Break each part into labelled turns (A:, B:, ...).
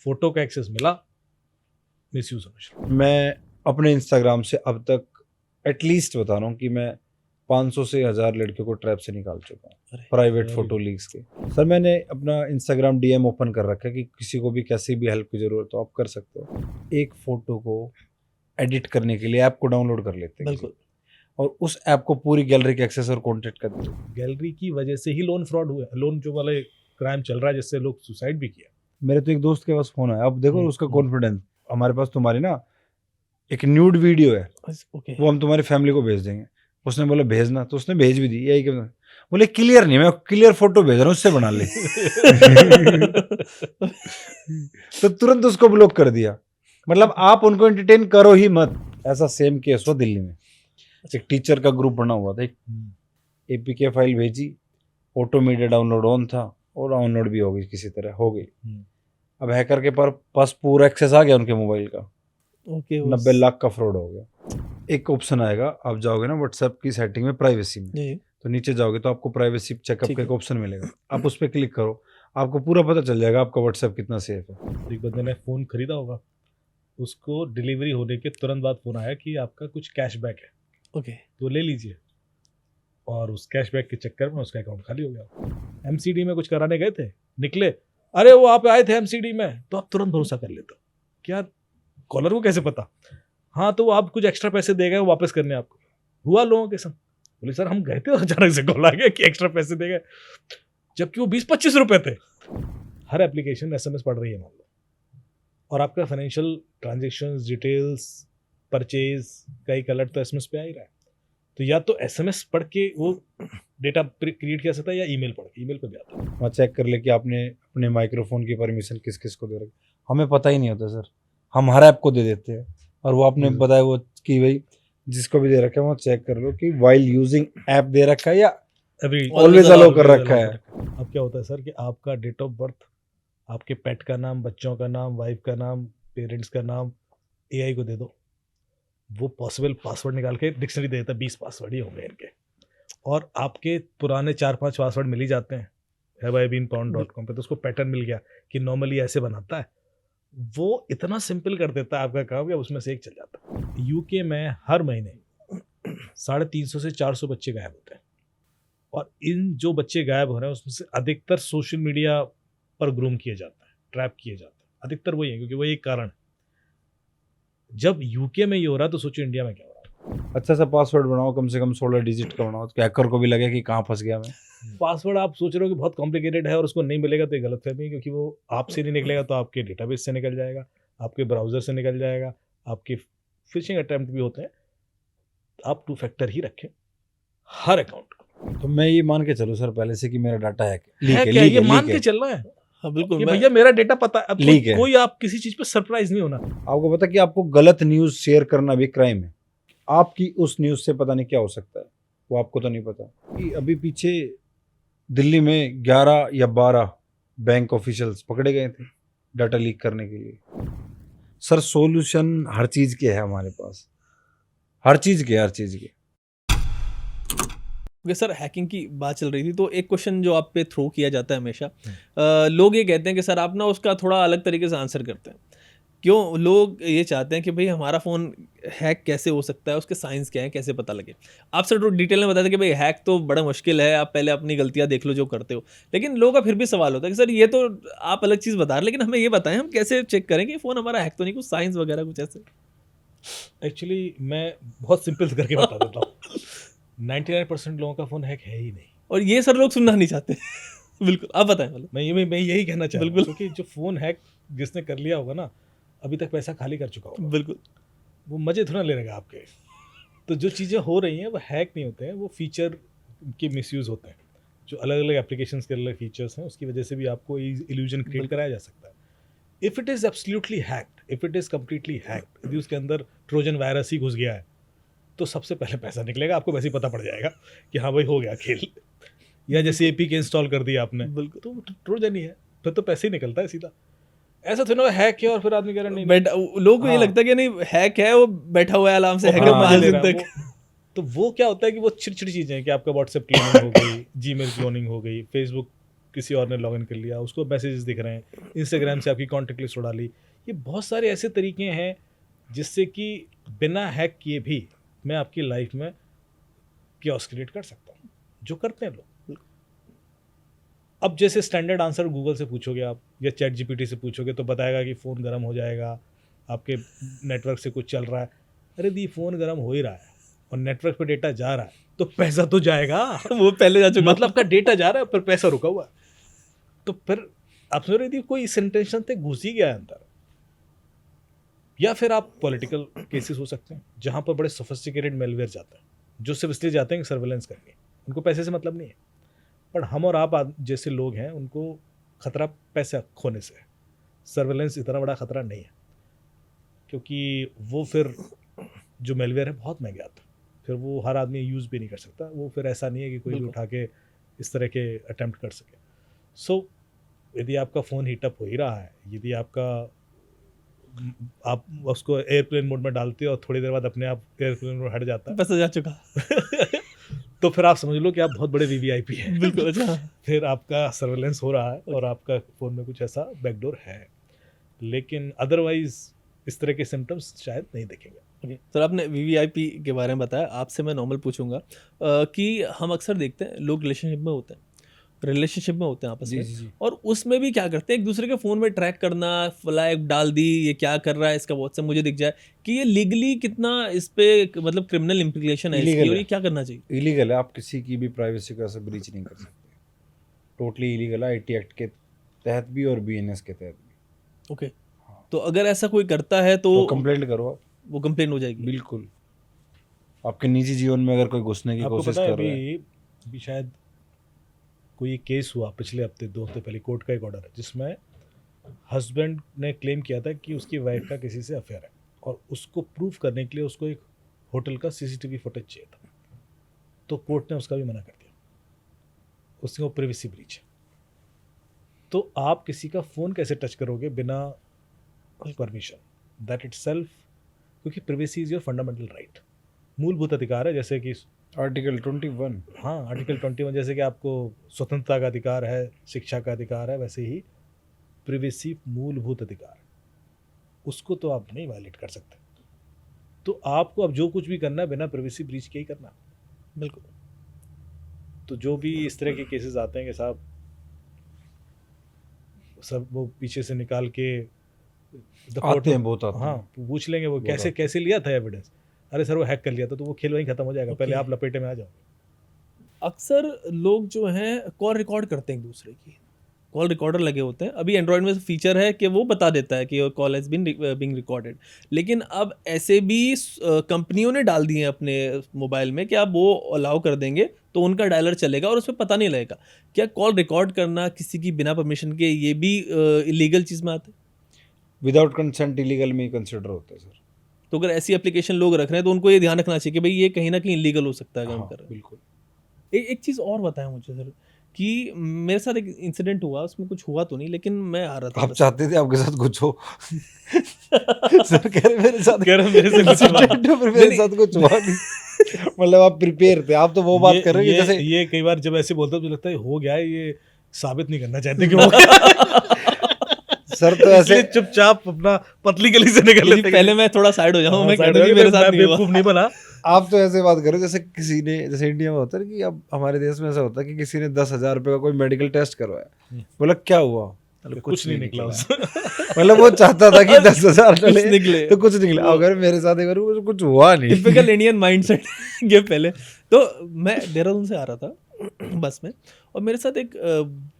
A: Photo का access मिला, misuse होना शुरू।
B: मैं अपने इंस्टाग्राम से अब तक एटलीस्ट बता रहा हूँ कि मैं 500 से 1000 लड़कियों को ट्रैप से निकाल चुका हूँ, प्राइवेट फोटो लीक्स के। सर मैंने अपना इंस्टाग्राम डीएम ओपन कर रखा है कि किसी को भी कैसी भी हेल्प की जरूरत हो आप कर सकते हो। एक फोटो को एडिट करने के लिए ऐप को डाउनलोड कर लेते हैं
C: बिल्कुल,
B: और उस ऐप को पूरी गैलरी के एक्सेस और कॉन्टेक्ट कर देते हैं।
A: गैलरी की वजह से ही लोन फ्रॉड हुआ, लोन जो वाले क्राइम चल रहा है जिससे लोग सुसाइड भी किया।
B: मेरे तो एक दोस्त के पास फोन है, अब देखो उसका कॉन्फिडेंस, हमारे पास तुम्हारी ना एक न्यूड वीडियो है,
C: ओके,
B: वो हम तुम्हारी फैमिली को भेज देंगे। उसने बोला भेजना, तो उसने भेज भी दी। यही क्या बोले क्लियर नहीं, मैं क्लियर फोटो भेज रहा हूँ, उससे बना ले। तो तुरंत उसको ब्लॉक कर दिया। मतलब आप उनको एंटरटेन करो ही मत। ऐसा सेम केस हुआ दिल्ली में, एक टीचर का ग्रुप बना हुआ था, एक एपीके फाइल भेजी, ऑटो मीडिया डाउनलोड ऑन था और डाउनलोड भी हो गई, किसी तरह हो गई। अब हैकर के पास पूरा एक्सेस आ गया उनके मोबाइल का,
C: ओके,
B: 90 लाख का फ्रॉड हो गया। एक ऑप्शन आएगा, आप जाओगे ना व्हाट्सएप की सेटिंग में प्राइवेसी में, तो नीचे जाओगे तो आपको प्राइवेसी चेकअप का एक ऑप्शन मिलेगा, आप उस पर क्लिक करो, आपको पूरा पता चल जाएगा आपका व्हाट्सएप कितना सेफ है।
A: एक बंदे ने फ़ोन खरीदा होगा, उसको डिलीवरी होने के तुरंत बाद फ़ोन आया कि आपका कुछ कैशबैक है,
C: ओके,
A: तो ले लीजिए। और उस कैशबैक के चक्कर में उसका अकाउंट खाली हो गया। एमसीडी में कुछ कराने गए थे, निकले, अरे वो आप आए थे एमसीडी में, तो आप तुरंत भरोसा कर लेते हो। क्या कॉलर को कैसे पता? हाँ, तो आप कुछ एक्स्ट्रा पैसे दे गए वापस करने आपको। हुआ लोगों के संग। बोले सर हम गए थे और अचानक से कॉल आ गया कि एक्स्ट्रा पैसे दे गए, जबकि वो 20-25 रुपए थे। हर एप्लीकेशन एसएमएस पढ़ रही है मान लो, और आपका फाइनेंशियल ट्रांजेक्शन डिटेल्स, परचेज का एक अलर्ट तो एसएमएस पे आ ही रहा है। तो या तो एसएमएस पढ़ के वो डेटा क्रिएट किया सकता है, या ईमेल पढ़ के, ईमेल पे भी आता है।
B: वहाँ चेक कर ले कि आपने अपने माइक्रोफोन की परमिशन किस किस को दे रखी। हमें पता ही नहीं होता सर, हम हर ऐप को दे देते हैं, और वो आपने बताया वो कि भाई जिसको भी दे रखा है वो चेक कर लो कि वाइल यूजिंग ऐप दे रखा है या ऑलवेज अलाउ कर रखा है।
A: अब क्या होता है सर कि आपका डेट ऑफ बर्थ, आपके पेट का नाम, बच्चों का नाम, वाइफ का नाम, पेरेंट्स का नाम एआई को दे दो, वो पॉसिबल पासवर्ड निकाल के डिक्शनरी दे देता है, 20 पासवर्ड ही होंगे इनके, और आपके पुराने 4-5 पासवर्ड मिल ही जाते हैं haveibeenpawned.com पे। तो उसको पैटर्न मिल गया कि नॉर्मली ऐसे बनाता है, वो इतना सिंपल कर देता है आपका काम कि उसमें से एक चल जाता है। यूके में हर महीने 350 से 400 बच्चे गायब होते हैं, और इन जो बच्चे गायब हो रहे हैं उसमें से अधिकतर सोशल मीडिया पर ग्रूम किए जाते हैं, ट्रैप किए जाते हैं, अधिकतर वही है, क्योंकि वही एक कारण है। जब यूके में ये हो रहा है तो सोचो इंडिया में क्या हो रहा है।
B: अच्छा सा पासवर्ड बनाओ, कम से कम 16 डिजिट का बनाओ, तो हैकर को भी लगे कि कहाँ फंस गया मैं।
A: पासवर्ड आप सोच रहे हो कि बहुत कॉम्प्लिकेटेड है और उसको नहीं मिलेगा तो ये गलतफहमी है, क्योंकि वो आपसे नहीं निकलेगा तो आपके डेटाबेस से निकल जाएगा, आपके ब्राउजर से निकल जाएगा, आपके फिशिंग अटेम्प्ट भी होते हैं। आप 2 फैक्टर ही रखें हर अकाउंट।
B: तो मैं ये मान के चलूँ सर पहले से कि मेरा डाटा है,
A: ये मान के चलना है।
C: हाँ बिल्कुल,
A: भैया मेरा डेटा पता है, अब
B: लीक है।
A: कोई आप किसी चीज पे सरप्राइज नहीं होना।
B: आपको पता कि आपको गलत न्यूज़ शेयर करना भी क्राइम है। आपकी उस न्यूज़ से पता नहीं क्या हो सकता है, वो आपको तो नहीं पता। कि अभी पीछे दिल्ली में 11 या 12 बैंक ऑफिशियल्स पकड़े गए थे डाटा लीक करने के लिए। सर सॉल्यूशन हर चीज़ के है हमारे पास, हर चीज़ के।
C: सर हैकिंग की बात चल रही थी, तो एक क्वेश्चन जो आप पे थ्रो किया जाता है हमेशा, लोग ये कहते हैं कि सर आप ना उसका थोड़ा अलग तरीके से आंसर करते हैं। क्यों लोग ये चाहते हैं कि भाई हमारा फ़ोन हैक कैसे हो सकता है, उसके साइंस क्या है, कैसे पता लगे। आप सर तो डिटेल में बताते कि भाई हैक तो बड़ा मुश्किल है, आप पहले अपनी गलतियां देख लो जो करते हो। लेकिन लोगों का फिर भी सवाल होता है कि सर ये तो आप अलग चीज़ बता रहे, लेकिन हमें ये बताएं हम कैसे चेक करें कि फ़ोन हमारा हैक तो नहीं, कुछ साइंस वगैरह कुछ ऐसे।
A: एक्चुअली मैं बहुत सिंपल करके बता देता हूँ। 99% लोगों का फ़ोन हैक है ही नहीं,
C: और ये सर लोग सुनना नहीं चाहते। बिल्कुल, आप बताएं। मतलब
A: मैं यही कहना चाहता हूँ, क्योंकि जो फ़ोन हैक जिसने कर लिया होगा ना, अभी तक पैसा खाली कर चुका होगा।
C: बिल्कुल,
A: वो मज़े थोड़ा ले लेगा आपके। तो जो चीज़ें हो रही हैं वो हैक नहीं होते हैं, वो फीचर के मिसयूज़ होते हैं। जो अलग अलग एप्लीकेशंस के अलग फीचर्स हैं, उसकी वजह से भी आपको इल्यूजन क्रिएट कराया जा सकता है। If it is absolutely hacked, if it is completely hacked, यदि उसके अंदर ट्रोजन वायरस ही घुस गया है, तो सबसे पहले पैसा निकलेगा, आपको वैसे ही पता पड़ जाएगा कि हाँ भाई हो गया खेल। या जैसे एपीके इंस्टॉल कर दिया आपने,
C: बिल्कुल,
A: तो ट्रोजन ही है, फिर तो पैसे ही निकलता है सीधा। ऐसा थोड़ा ना हैक किया और फिर आदमी कह रहा नहीं,
C: लोगों को ये लगता है कि नहीं हैक है, वो बैठा हुआ है आराम से हैकर मार्जिन तक।
A: तो वो क्या होता है कि वो छिड़-छिड़ चीज़ें हैं कि आपका व्हाट्सएप क्लोनिंग हो गई, जीमेल क्लोनिंग हो गई, फेसबुक किसी और ने लॉगिन कर लिया, उसको मैसेजेस दिख रहे हैं, इंस्टाग्राम से आपकी कॉन्टेक्ट लिस्ट उड़ा ली। ये बहुत सारे ऐसे तरीके हैं जिससे कि बिना हैक किए भी मैं आपकी लाइफ में chaos क्रिएट कर सकता हूँ, जो करते हैं लोग। अब जैसे स्टैंडर्ड आंसर गूगल से पूछोगे आप या चैट जीपीटी से पूछोगे तो बताएगा कि फ़ोन गर्म हो जाएगा, आपके नेटवर्क से कुछ चल रहा है। अरे दी, फ़ोन गर्म हो ही रहा है और नेटवर्क पे डेटा जा रहा है तो पैसा तो जाएगा।
C: वो पहले जा चुका।
A: मतलब का डेटा जा रहा है पर पैसा रुका हुआ है, तो फिर आप सोच रही थी कोई इस इंटेंशन से घुस ही गया है अंदर। या फिर आप पॉलिटिकल केसेस हो सकते हैं जहां पर बड़े सोफिस्टिकेटेड मेलवेयर जाते हैं, जो सिर्फ इसलिए जाते हैं कि सर्वेलेंस करनी है, उनको पैसे से मतलब नहीं है। पर हम और आप जैसे लोग हैं, उनको खतरा पैसा खोने से है, सर्वेलेंस इतना बड़ा खतरा नहीं है, क्योंकि वो फिर जो मेलवेयर है बहुत महंगे आता है, फिर वो हर आदमी यूज़ भी नहीं कर सकता। वो फिर ऐसा नहीं है कि कोई भी
C: बिल्कुल।
A: उठा के इस तरह के अटेम्प्ट कर सके। सो यदि आपका फ़ोन हीटअप हो ही रहा है, यदि आप उसको एयरप्लेन मोड में डालते हो और थोड़ी देर बाद अपने आप एयरप्लेन मोड हट जाता है
C: पैसा जा चुका।
A: तो फिर आप समझ लो कि आप बहुत बड़े वीवीआईपी हैं।
C: बिल्कुल। अच्छा।
A: फिर आपका सर्वेलेंस हो रहा है और आपका फ़ोन में कुछ ऐसा बैकडोर है, लेकिन अदरवाइज इस तरह के सिम्टम्स शायद नहीं दिखेंगे।
C: ओके सर, आपने वीवीआईपी के बारे में बताया, आपसे मैं नॉर्मल पूछूंगा कि हम अक्सर देखते हैं लोग रिलेशनशिप में होते हैं आपस
B: जी
C: में,
B: जी जी।
C: और उसमें भी क्या करते हैं, एक दूसरे के फ़ोन में ट्रैक करना, फ्लैग डाल दी, ये क्या कर रहा है, इसका व्हाट्सएप मुझे दिख जाए, कि ये लीगली कितना इस पे मतलब क्रिमिनल इम्प्लीकेशन है इसकी,
B: Illegal
C: और
B: है।
C: ये क्या करना चाहिए?
B: इलीगल है, आप किसी की भी प्राइवेसी को ऐसे ब्रीच नहीं कर सकते। टोटली इलीगल है, आईटी एक्ट के तहत भी और बीएनएस के तहत भी।
C: ओके, तो अगर ऐसा कोई करता है तो
B: तो कंप्लेंट करो आप,
C: वो कंप्लेन हो जाएगी?
B: बिल्कुल। आपके निजी जीवन में अगर कोई घुसने की
A: आपको
B: कोशिश
A: पता है
B: कर रहा है,
A: अभी शायद कोई एक केस हुआ पिछले हफ्ते 2 हफ्ते पहले, कोर्ट का एक ऑर्डर है जिसमें हस्बैंड ने क्लेम किया था कि उसकी वाइफ का किसी से अफेयर है, और उसको प्रूफ करने के लिए उसको एक होटल का सीसीटीवी फुटेज चाहिए था, तो कोर्ट ने उसका भी मना कर दिया, उसकी वो प्रिवेसी ब्रीच है। तो आप किसी का फ़ोन कैसे टच करोगे बिना परमिशन? दैट इटसेल्फ, क्योंकि privacy is your fundamental right, मूलभूत अधिकार है। जैसे कि
B: आर्टिकल 21।
A: हाँ, आर्टिकल 21 जैसे कि आपको स्वतंत्रता का अधिकार है, शिक्षा का अधिकार है, वैसे ही प्रिवेसी मूलभूत अधिकार है, उसको तो आप नहीं वायलेट कर सकते। तो आपको अब जो कुछ भी करना है बिना प्रिवेसी ब्रीच के ही करना।
C: बिल्कुल।
A: तो जो भी इस तरह के केसेस आते हैं कि साहब सब वो पीछे से निकाल के
B: आते हैं, बहुत आते हैं।
A: हाँ, पूछ लेंगे वो
B: बहुत
A: कैसे
B: आते
A: कैसे लिया था एविडेंस। अरे सर वो हैक कर लिया था, तो वो खेल वहीं खत्म हो जाएगा, पहले
C: Okay.
A: आप लपेटे में आ जाओ।
C: अक्सर लोग जो हैं कॉल रिकॉर्ड करते हैं एक दूसरे की, कॉल रिकॉर्डर लगे होते हैं। अभी एंड्रॉयड में फीचर है कि वो बता देता है कि कॉल हैज़ बीन रिकॉर्डेड, लेकिन अब ऐसे भी कंपनियों ने डाल दिए हैं अपने मोबाइल में कि आप वो अलाउ कर देंगे तो उनका डायलर चलेगा और उसमें पता नहीं लगेगा। क्या कॉल रिकॉर्ड करना किसी की बिना परमिशन के ये भी इलीगल चीज़ में आता है?
B: विदाउट कंसेंट इलीगल में कंसिडर होता है सर।
C: तो अगर ऐसी एप्लीकेशन लोग रख रहे हैं तो उनको ये ध्यान रखना चाहिए कि भाई ये कहीं ना कहीं इलीगल हो सकता है काम
B: हाँ,
C: कर रहे हैं।
B: बिल्कुल।
C: एक चीज़ और बताएं मुझे सर, कि मेरे साथ एक इंसिडेंट हुआ, उसमें कुछ हुआ तो नहीं, लेकिन मैं आ रहा था
B: आप
C: बस।
B: चाहते थे आपके साथ कुछ हो सर, कह रहे मेरे साथ
A: कह रहे मेरे से कुछ हुआ नहीं।
B: पर मेरे साथ कुछ हुआ नहीं। मतलब आप प्रिपेयर थे, आप तो वो बात कर रहे हैं कि जैसे
A: ये कई बार जब ऐसे बोलते हो तो लगता है हो गया है, ये साबित नहीं करना चाहते कि हो गया।
B: सर तो
A: इसलिए
B: ऐसे
A: चुपचाप अपना पतली गली से निकल
C: जी,
A: लेते हैं।
C: पहले मैं थोड़ा साइड हो जाऊँ,
A: हाँ,
C: मैं कह
A: साइड
C: दूं कि
A: हो
C: मेरे
A: गया,
C: साथ
A: मैं
C: नहीं हुआ।
A: बेवकूफ नहीं बना।
B: आप तो ऐसे बात करो जैसे किसी ने, जैसे इंडिया में होता है कि अब हमारे देश में ऐसा होता है कि किसी ने 10,000 रुपए का कोई मेडिकल टेस्ट करवाया, बोला क्या हुआ,
A: कुछ नहीं निकला उसमें।
B: मतलब वो चाहता था कि 10,000
C: कुछ
B: डले
C: निकले।
B: तो कुछ निकला। अगर मेरे साथ एक बार हुआ, कुछ हुआ नहीं।
C: टिपिकल इंडियन माइंडसेट ये पहले तो मैं देहरादून से आ रहा था बस में, और मेरे साथ एक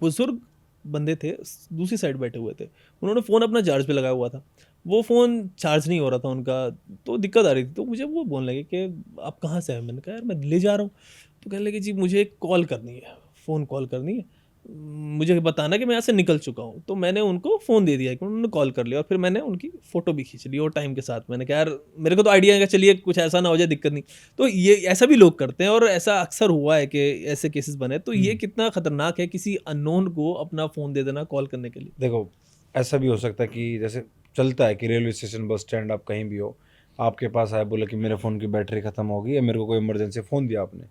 C: बुजुर्ग बंदे थे, दूसरी साइड बैठे हुए थे। उन्होंने फ़ोन अपना चार्ज पे लगाया हुआ था, वो फ़ोन चार्ज नहीं हो रहा था उनका, तो दिक्कत आ रही थी। तो मुझे वो बोलने लगे कि आप कहाँ से हैं? मैंने कहा यार मैं दिल्ली जा रहा हूँ। तो कहने लगे जी मुझे एक कॉल करनी है, फ़ोन कॉल करनी है, मुझे बताना कि मैं यहाँ से निकल चुका हूँ। तो मैंने उनको फ़ोन दे दिया कि उन्होंने कॉल कर लिया, और फिर मैंने उनकी फ़ोटो भी खींच ली और टाइम के साथ। मैंने कहा यार मेरे को तो आइडिया है कि चलिए कुछ ऐसा ना हो जाए, दिक्कत नहीं। तो ये ऐसा भी लोग करते हैं, और ऐसा अक्सर हुआ है कि ऐसे केसेस बने। तो ये कितना ख़तरनाक है किसी अननोन को अपना फ़ोन दे देना कॉल करने के लिए?
B: देखो, ऐसा भी हो सकता है कि जैसे चलता है कि रेलवे स्टेशन, बस स्टैंड, आप कहीं भी हो, आपके पास आया, बोला कि मेरे फ़ोन की बैटरी ख़त्म हो गई है, मेरे को कोई इमरजेंसी फ़ोन दिया आपने,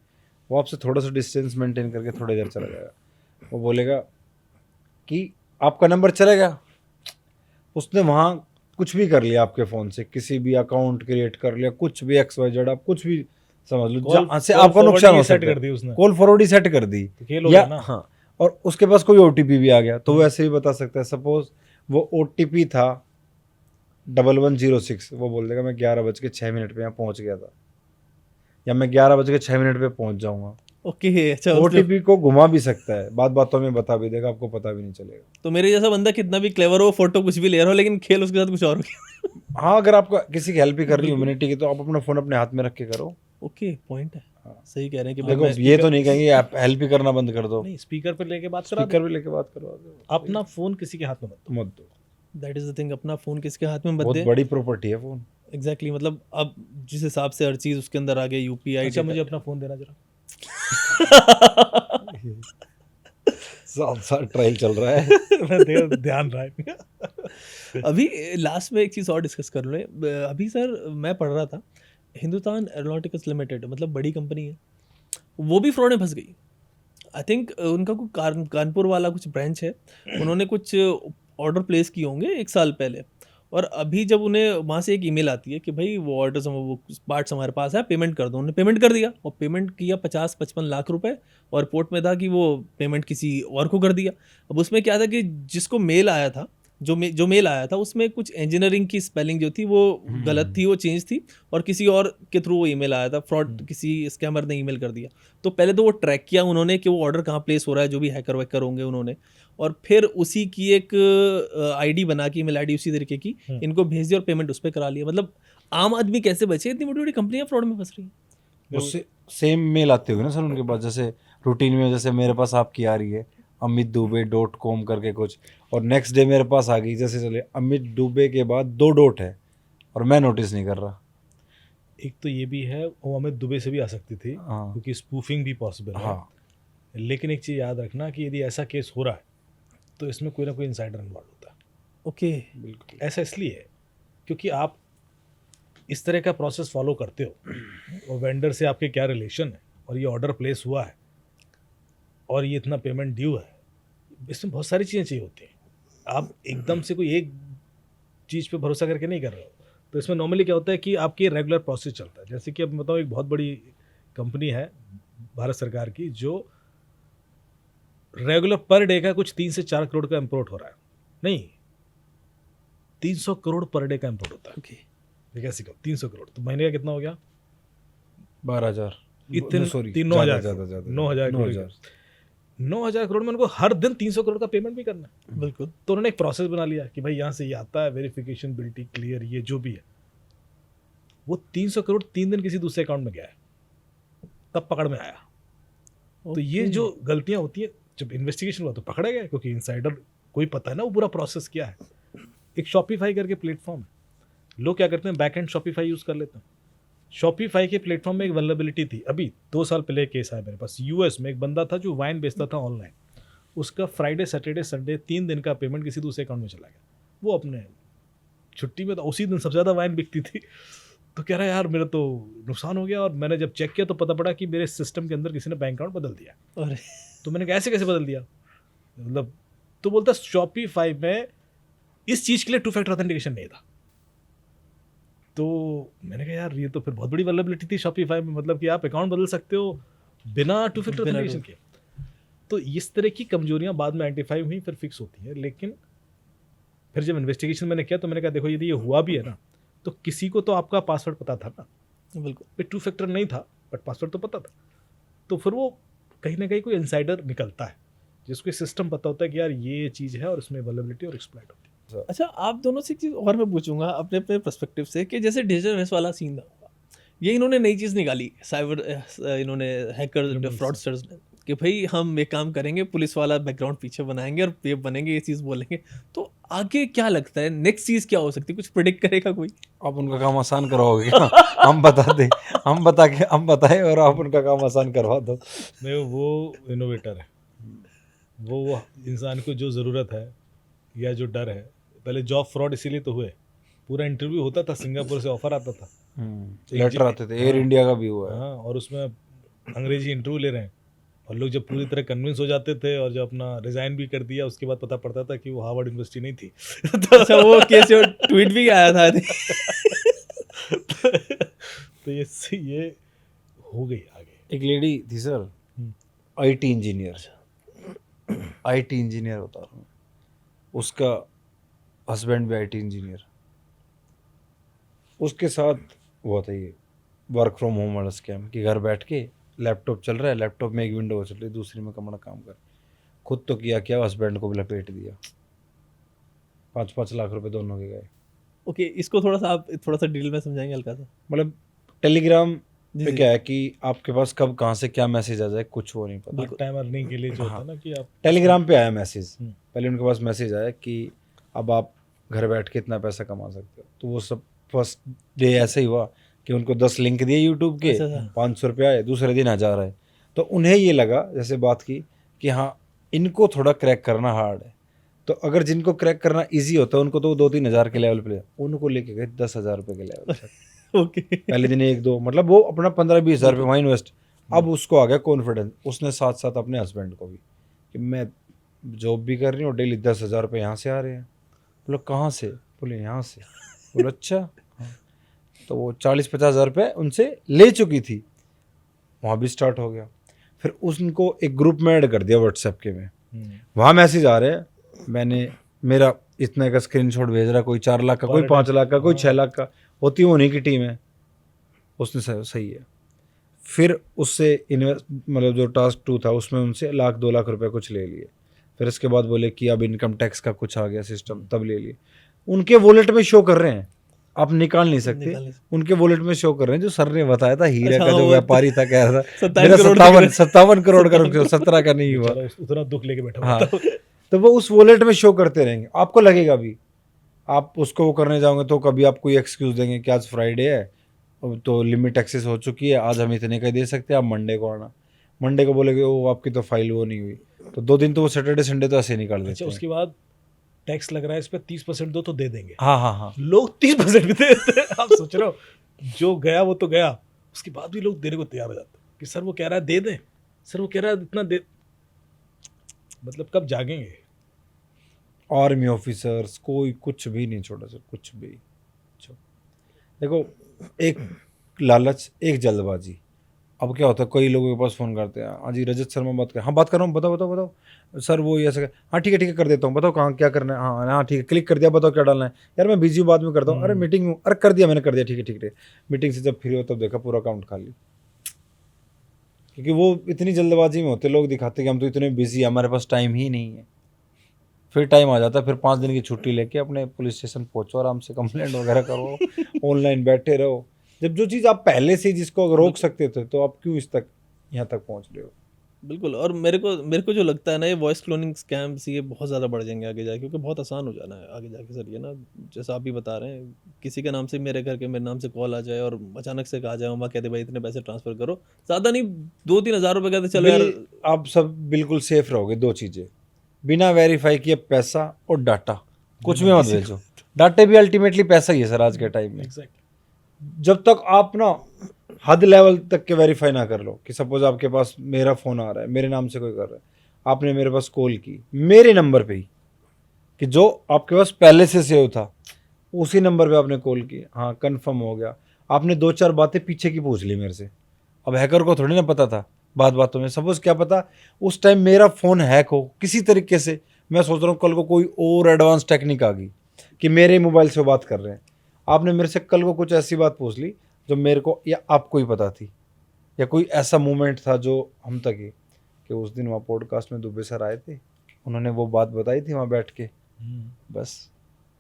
B: वो आपसे थोड़ा सा डिस्टेंस मेंटेन करके थोड़ी देर चला जाएगा। वो बोलेगा कि आपका नंबर चले गया, उसने वहाँ कुछ भी कर लिया आपके फ़ोन से, किसी भी अकाउंट क्रिएट कर लिया, कुछ भी XYZ, आप कुछ भी समझ लो, जहाँ से आपका नुकसान हो
A: सेट
B: सकता
A: कर दी उसने,
B: है। कॉल फॉरवर्ड ही सेट कर दी,
A: तो खेल हो
B: या
A: गया ना।
B: हाँ, और उसके पास कोई OTP भी आ गया तो वो ऐसे भी बता सकता है। सपोज वो OTP था 1106, वो बोल देगा मैं 11:06 पे यहाँ पहुँच गया था, या मैं 11:06 पे पहुँच जाऊँगा।
C: ओके अच्छा
B: OTP को घुमा भी सकता है, बात बातों में बता भी देगा, आपको पता भी नहीं चलेगा।
C: तो मेरे जैसा बंदा कितना भी क्लेवर हो, फोटो कुछ भी ले रहा हो, लेकिन खेल उसके साथ कुछ और हो गया।
B: हाँ, अगर आपको किसी की हेल्प ही करनी है ह्यूमैनिटी की, तो आप अपना फ़ोन अपने हाथ में रख के करो।
C: ओके पॉइंट है,
B: हाँ।
C: सही कह रहे हैं कि भाई
B: देखो,
C: मैं
B: ये तो नहीं कहेंगे आप हेल्प ही करना बंद कर दो,
A: नहीं, स्पीकर पे लेके बात करा
B: स्पीकर भी लेके बात करवा दो,
A: अपना फोन किसी के हाथ में मत दो।
B: मत दो,
C: दैट इज द थिंग, अपना फोन किसके हाथ में मत
B: बहुत
C: दे।
B: बड़ी प्रॉपर्टी है फ़ोन।
C: एग्जैक्टली मतलब अब जिस हिसाब से हर चीज उसके अंदर आ गई, यूपीआई।
A: अच्छा मुझे अपना फोन देना जरा।
B: साल साल ट्रायल चल रहा है।
A: ध्यान रहा है।
C: अभी लास्ट में एक चीज़ और डिस्कस कर लो। अभी सर मैं पढ़ रहा था, हिंदुस्तान एरोनॉटिक्स लिमिटेड मतलब बड़ी कंपनी है, वो भी फ्रॉड में फंस गई। आई थिंक उनका कोई कानपुर वाला कुछ ब्रांच है, उन्होंने कुछ ऑर्डर प्लेस किए होंगे 1 साल पहले, और अभी जब उन्हें वहाँ से एक ईमेल आती है कि भाई वो ऑर्डर वो पार्ट्स हमारे पास है, पेमेंट कर दो। उन्होंने पेमेंट कर दिया और पेमेंट किया 50-55 लाख रुपए, और रिपोर्ट में था कि वो पेमेंट किसी और को कर दिया। अब उसमें क्या था कि जिसको मेल आया था, जो मेल आया था उसमें कुछ इंजीनियरिंग की स्पेलिंग जो थी वो गलत थी, वो चेंज थी, और किसी और के थ्रू वो ईमेल आया था, फ्रॉड किसी स्कैमर ने ईमेल कर दिया। तो पहले तो वो ट्रैक किया उन्होंने कि वो ऑर्डर कहाँ प्लेस हो रहा है, जो भी हैकर वैकर होंगे उन्होंने, और फिर उसी की एक आईडी बना के, ईमेल आईडी उसी तरीके की इनको भेज दी और पेमेंट उस पर करा लिया। मतलब आम आदमी कैसे बचे, इतनी बड़ी बड़ी कंपनियां फ्रॉड में फंस रही हैं।
B: उससे सेम मेल आते होंगे ना सर उनके पास, जैसे रूटीन में, जैसे मेरे पास आपकी आ रही है amitdube.com करके कुछ, और नेक्स्ट डे मेरे पास आ गई, जैसे चले अमित दुबे के बाद 2 डॉट है और मैं नोटिस नहीं कर रहा।
A: एक तो ये भी है, वो अमित दुबे से भी आ सकती थी,
B: हाँ।
A: क्योंकि स्पूफिंग भी पॉसिबल है।
B: हाँ,
A: लेकिन एक चीज़ याद रखना कि यदि ऐसा केस हो रहा है तो इसमें कोई ना कोई इंसाइडर इन्वॉल्व होता है।
C: ओके
B: बिल्कुल।
A: ऐसा इसलिए है क्योंकि आप इस तरह का प्रोसेस फॉलो करते हो, और वेंडर से आपके क्या रिलेशन है, और ये ऑर्डर प्लेस हुआ है, और ये इतना पेमेंट ड्यू है, इसमें बहुत सारी चीज़ें चाहिए होती हैं। आप एकदम से कोई एक चीज़ पे भरोसा करके नहीं कर रहे हो। तो इसमें नॉर्मली क्या होता है कि आपकी रेगुलर प्रोसेस चलता है। जैसे कि अब बताओ, एक बहुत बड़ी कंपनी है भारत सरकार की, जो रेगुलर पर डे का कुछ 3 से 4 करोड़ का इम्पोर्ट हो रहा है। नहीं, 300 करोड़ पर डे का इम्पोर्ट होता है।
C: ओके
A: ये कैसे करो 300 करोड़, तो महीने का कितना हो गया?
B: 12,000,
A: इतने
B: सॉरी
A: 9,000
B: ज़्यादा
A: 9,000 करोड़ 9,000 करोड़ में उनको हर दिन 300 करोड़ का पेमेंट भी करना है।
C: बिल्कुल।
A: तो उन्होंने एक प्रोसेस बना लिया कि भाई यहाँ से ये आता है, वेरिफिकेशन, बिलिटी क्लियर, ये जो भी है, वो 300 करोड़ 3 दिन किसी दूसरे अकाउंट में गया है, तब पकड़ में आया। तो ये जो गलतियां होती है, जब इन्वेस्टिगेशन हुआ तो पकड़ा गया, क्योंकि इनसाइडर कोई पता है ना वो पूरा प्रोसेस क्या है। एक शॉपिफाई करके प्लेटफॉर्म है, लोग क्या करते हैं, बैक एंड शॉपिफाई यूज़ कर लेते हैं। शॉपिफाई के प्लेटफॉर्म में एक वल्नरेबिलिटी थी। अभी 2 साल पहले केस आया मेरे पास, यूएस में एक बंदा था जो वाइन बेचता था ऑनलाइन, उसका फ्राइडे सैटरडे संडे 3 दिन का पेमेंट किसी दूसरे अकाउंट में चला गया। वो अपने छुट्टी में, तो उसी दिन सबसे ज़्यादा वाइन बिकती थी, तो कह रहा है यार मेरा तो नुकसान हो गया। और मैंने जब चेक किया तो पता पड़ा कि मेरे सिस्टम के अंदर किसी ने बैंक अकाउंट बदल दिया।
C: अरे
A: तो मैंने कहा ऐसे कैसे बदल दिया, मतलब, तो बोलता शॉपिफाई में इस चीज़ के लिए 2 फैक्टर ऑथेंटिकेशन नहीं था। तो मैंने कहा यार ये तो फिर बहुत बड़ी वल्नरेबिलिटी थी शॉपिफाई में, मतलब कि आप अकाउंट बदल सकते हो बिना 2 फैक्टर
C: बिना
A: ऑथेंटिकेशन के। तो इस तरह की कमजोरियां बाद में आइडेंटिफाई हुई, फिर फिक्स होती है। लेकिन फिर जब इन्वेस्टिगेशन मैंने किया तो मैंने कहा देखो यदि ये हुआ भी है ना, तो किसी को तो आपका पासवर्ड पता था ना,
C: बिल्कुल।
A: 2 फैक्टर नहीं था बट पासवर्ड तो पता था। तो फिर वो कहीं ना कहीं कोई इनसाइडर निकलता है जिसको सिस्टम पता होता है कि यार ये चीज़ है और इसमें वल्नरेबिलिटी और एक्सप्लॉइट होती है।
C: अच्छा आप दोनों से एक चीज़ और मैं पूछूंगा अपने अपने पर्सपेक्टिव से, कि जैसे डिजिटल अरेस्ट वाला सीन था, ये इन्होंने नई चीज़ निकाली, साइबर इन्होंने हैकर फ्रॉडस्टर्स ने, कि भाई हम एक काम करेंगे, पुलिस वाला बैकग्राउंड पीछे बनाएंगे और ये बनेंगे, ये चीज़ बोलेंगे। तो आगे क्या लगता है नेक्स्ट चीज़ क्या हो सकती है, कुछ प्रिडिक्ट करेगा कोई?
B: आप उनका काम आसान करवाओगे क्या? हम बता दें, हम बताएं और आप उनका काम आसान करवा दो।
A: नहीं, वो इनोवेटर है, वो इंसान को जो ज़रूरत है या जो डर है, पहले जॉब फ्रॉड इसीलिए तो हुए, पूरा इंटरव्यू होता था, सिंगापुर से ऑफर आता था,
B: लेटर आते थे, एयर इंडिया का भी हुआ है।
A: हाँ, और उसमें अंग्रेजी इंटरव्यू ले रहे हैं, और लोग जब पूरी तरह कन्विंस हो जाते थे और जब अपना रिजाइन भी कर दिया, उसके बाद पता पड़ता था कि वो हार्वर्ड यूनिवर्सिटी नहीं थी।
C: अच्छा, वो केस ट्वीट भी आया था।
A: तो ये हो गई आगे।
B: एक लेडी थी sir,
A: hmm.
B: IT engineer, IT engineer होता है, उसका हस्बैंड भी आईटी इंजीनियर, उसके साथ हुआ था ये वर्क फ्रॉम होम वाला स्कैम कि घर बैठ के लैपटॉप चल रहा है, लैपटॉप में एक विंडो चल रही है, दूसरी में कमरा काम कर, खुद तो किया क्या, हस्बैंड को भी लपेट दिया, 5-5 लाख रुपए दोनों के गए।
C: ओके, इसको थोड़ा सा आप थोड़ा सा डिटेल में समझाएंगे हल्का सा?
B: मतलब टेलीग्राम
C: जी
B: पे
C: जी,
B: क्या है कि आपके पास कब कहाँ से क्या मैसेज आ जाए कुछ वो नहीं पता।
A: पार्ट टाइम अर्निंग के लिए जो होता
B: हाँ।
A: है ना कि आप
B: टेलीग्राम पे आया मैसेज,
A: हम्म।
B: पहले उनके पास मैसेज आया कि अब आप घर बैठ के इतना पैसा कमा सकते हो, तो वो सब फर्स्ट डे ऐसे ही हुआ कि उनको 10 लिंक दिए यूट्यूब के,
C: अच्छा अच्छा,
B: 500 रुपये आए, दूसरे दिन 1000 आए। तो उन्हें ये लगा, जैसे बात की कि हाँ इनको थोड़ा क्रैक करना हार्ड है, तो अगर जिनको क्रैक करना इजी होता है उनको तो 2-3 हज़ार के लेवल पे, उनको लेके गए 10,000 रुपये के लेवल तक।
C: ओके।
B: पहले दिन 1-2 मतलब वो अपना 15-20 हज़ार रुपये वहाँ इन्वेस्ट। अब उसको आ गया कॉन्फिडेंस, उसने साथ साथ अपने हस्बैंड को भी कि मैं जॉब भी कर रही हूँ, डेली 10,000 रुपये यहाँ से आ रहे हैं। बोलो कहाँ से? बोले यहाँ से। बोलो अच्छा। हाँ। तो वो 40-50 हज़ार रुपये उनसे ले चुकी थी, वहाँ भी स्टार्ट हो गया। फिर उनको एक ग्रुप में ऐड कर दिया व्हाट्सएप के में, वहाँ मैसेज आ रहे हैं, मैंने मेरा इतने का स्क्रीनशॉट भेज रहा, कोई 4 लाख का, कोई 5 लाख का, कोई 6 लाख का, होती उन्हीं की टीम है। उसने सही है। फिर उससे इन्वेस्ट मतलब जो टास्क 2 था उसमें उनसे 1-2 लाख रुपए कुछ ले लिए। फिर इसके बाद बोले कि अब इनकम टैक्स का कुछ आ गया सिस्टम, तब ले लिए। उनके वॉलेट में शो कर रहे हैं, आप निकाल नहीं सकते, उनके वॉलेट में शो कर रहे हैं। जो सर ने बताया था हीरा
C: अच्छा,
B: का जो
C: वो
B: व्यापारी था, कह रहा था
C: 27
B: मेरा
C: करोड़
B: 57 करोड़ का रुपया, 17 का नहीं हुआ।
A: बेचारा उतना दुख लेके बैठा हुआ
B: हाँ,
A: था।
B: तो वो उस वॉलेट में शो करते रहेंगे, आपको लगेगा भी। आप उसको वो करने जाओगे तो कभी आप कोई एक्सक्यूज देंगे कि आज फ्राइडे है, अब तो लिमिट एक्सेस हो चुकी है, आज हम इतने का दे सकते हैं, आप मंडे को आना। मंडे को बोलेगे वो आपकी तो फाइल वो नहीं हुई, तो 2 दिन तो वो सैटरडे संडे तो ऐसे निकाल देते
A: अच्छा,
B: हैं।
A: उसके बाद टैक्स लग रहा है इस पे 30% दो तो दे देंगे।
B: हाँ हाँ हाँ,
A: लोग 30% भी दे देते हैं। आप सोच रहे हो, जो गया वो तो गया, उसके बाद भी लोग देने को तैयार हो जाते हैं कि सर वो कह रहा है दे दें, सर वो कह रहा है इतना दे। मतलब कब जागेंगे?
B: आर्मी ऑफिसर्स कोई कुछ भी नहीं छोड़ा सर, कुछ भी। देखो, एक लालच, एक जल्दबाजी। अब क्या होता है, कई लोगों के पास फ़ोन करते हैं, हाँ जी रजत शर्मा बात कर, हाँ बात कर रहा हूँ, बताओ बताओ बताओ सर, वो ये ऐसा, हाँ ठीक है कर देता हूँ, बताओ कहाँ क्या करना है, हाँ हाँ ठीक है, क्लिक कर दिया, बताओ क्या डालना है, यार मैं बिजी हूँ बाद में करता हूँ, अरे मीटिंग में हूँ, अरे कर दिया मैंने, कर दिया, ठीक है। मीटिंग से जब फ्री हो तब देखा पूरा अकाउंट खाली। क्योंकि वो इतनी जल्दबाजी में होते लोग, दिखाते कि हम तो इतने बिजी हैं, हमारे पास टाइम ही नहीं है। फिर टाइम आ जाता है, फिर 5 दिन की छुट्टी लेके अपने पुलिस स्टेशन पहुँचो, आराम से कंप्लेंट वगैरह करो, ऑनलाइन बैठे रहो। जब जो चीज़ आप पहले से जिसको रोक सकते थे, तो आप क्यों इस तक यहाँ तक पहुँच रहे हो?
C: बिल्कुल। और मेरे को जो लगता है ना, ये वॉइस क्लोनिंग स्कैम्स ये बहुत ज़्यादा बढ़ जाएंगे आगे जाके, क्योंकि बहुत आसान हो जाना है आगे जाके सर। ये ना, जैसा आप भी बता रहे हैं, किसी के नाम से मेरे घर के मेरे नाम से कॉल आ जाए और अचानक से कहा जाए, वहाँ कहते भाई इतने पैसे ट्रांसफ़र करो, ज़्यादा नहीं 2-3 हज़ार रुपये कहते चलो यार।
B: आप सब बिल्कुल सेफ रहोगे। 2 चीज़ें, बिना वेरीफाई किए पैसा और डाटा, कुछ भी मत भेजो। डाटे भी अल्टीमेटली पैसा ही है सर आज के टाइम में।
A: एग्जैक्टली।
B: जब तक आप ना हद लेवल तक के वेरीफाई ना कर लो, कि सपोज आपके पास मेरा फ़ोन आ रहा है, मेरे नाम से कोई कर रहा है, आपने मेरे पास कॉल की मेरे नंबर पे ही, कि जो आपके पास पहले से सेव था उसी नंबर पे आपने कॉल की, हाँ कंफर्म हो गया, आपने 2-4 बातें पीछे की पूछ ली मेरे से। अब हैकर को थोड़ी ना पता था बातों में, सपोज क्या पता उस टाइम मेरा फ़ोन हैक हो किसी तरीके से, मैं सोच रहा हूँ कल को कोई और एडवांस टेक्निक आ गई कि मेरे मोबाइल से बात कर रहे हैं, आपने मेरे से कल को कुछ ऐसी बात पूछ ली जो मेरे को या आपको ही पता थी, या कोई ऐसा मोमेंट था जो हम तक ही, कि उस दिन वहाँ पॉडकास्ट में दुबे सर आए थे, उन्होंने वो बात बताई थी वहाँ बैठ के, बस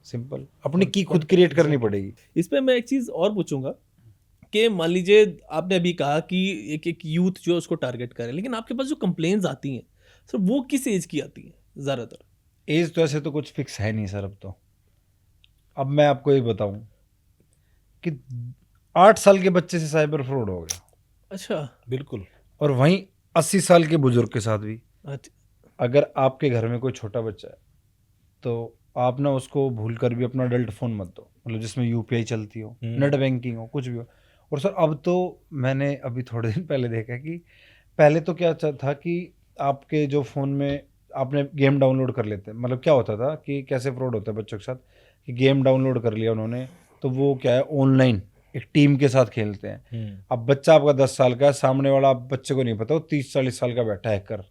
B: सिंपल अपनी की खुद क्रिएट करनी पड़ेगी।
C: इस पे मैं एक चीज़ और पूछूंगा कि मान लीजिए आपने अभी कहा कि एक यूथ जो है उसको टारगेट करें, लेकिन आपके पास जो कंप्लेन्स आती हैं सर, वो किस एज की आती हैं ज़्यादातर?
B: एज तो ऐसे तो कुछ फिक्स है नहीं सर अब तो। अब मैं आपको ये बताऊं कि 8 साल के बच्चे से साइबर फ्रॉड हो गया।
C: अच्छा,
A: बिल्कुल।
B: और वहीं 80 साल के बुजुर्ग के साथ भी।
C: अच्छा,
B: अगर आपके घर में कोई छोटा बच्चा है तो आप ना उसको भूल कर भी अपना अडल्ट फ़ोन मत दो, मतलब जिसमें यूपीआई चलती हो, नेट बैंकिंग हो, कुछ भी हो। और सर अब तो मैंने अभी थोड़े दिन पहले देखा कि पहले तो क्या था कि आपके जो फ़ोन में आपने गेम डाउनलोड कर लेते, मतलब क्या होता था कि कैसे फ्रॉड होता है बच्चों के साथ कि गेम डाउनलोड कर लिया उन्होंने, तो वो क्या है ऑनलाइन एक टीम के साथ खेलते हैं। अब बच्चा आपका 10 साल का है, सामने वाला आप बच्चे को नहीं पता वो 30-40 साल का बैठा है कर,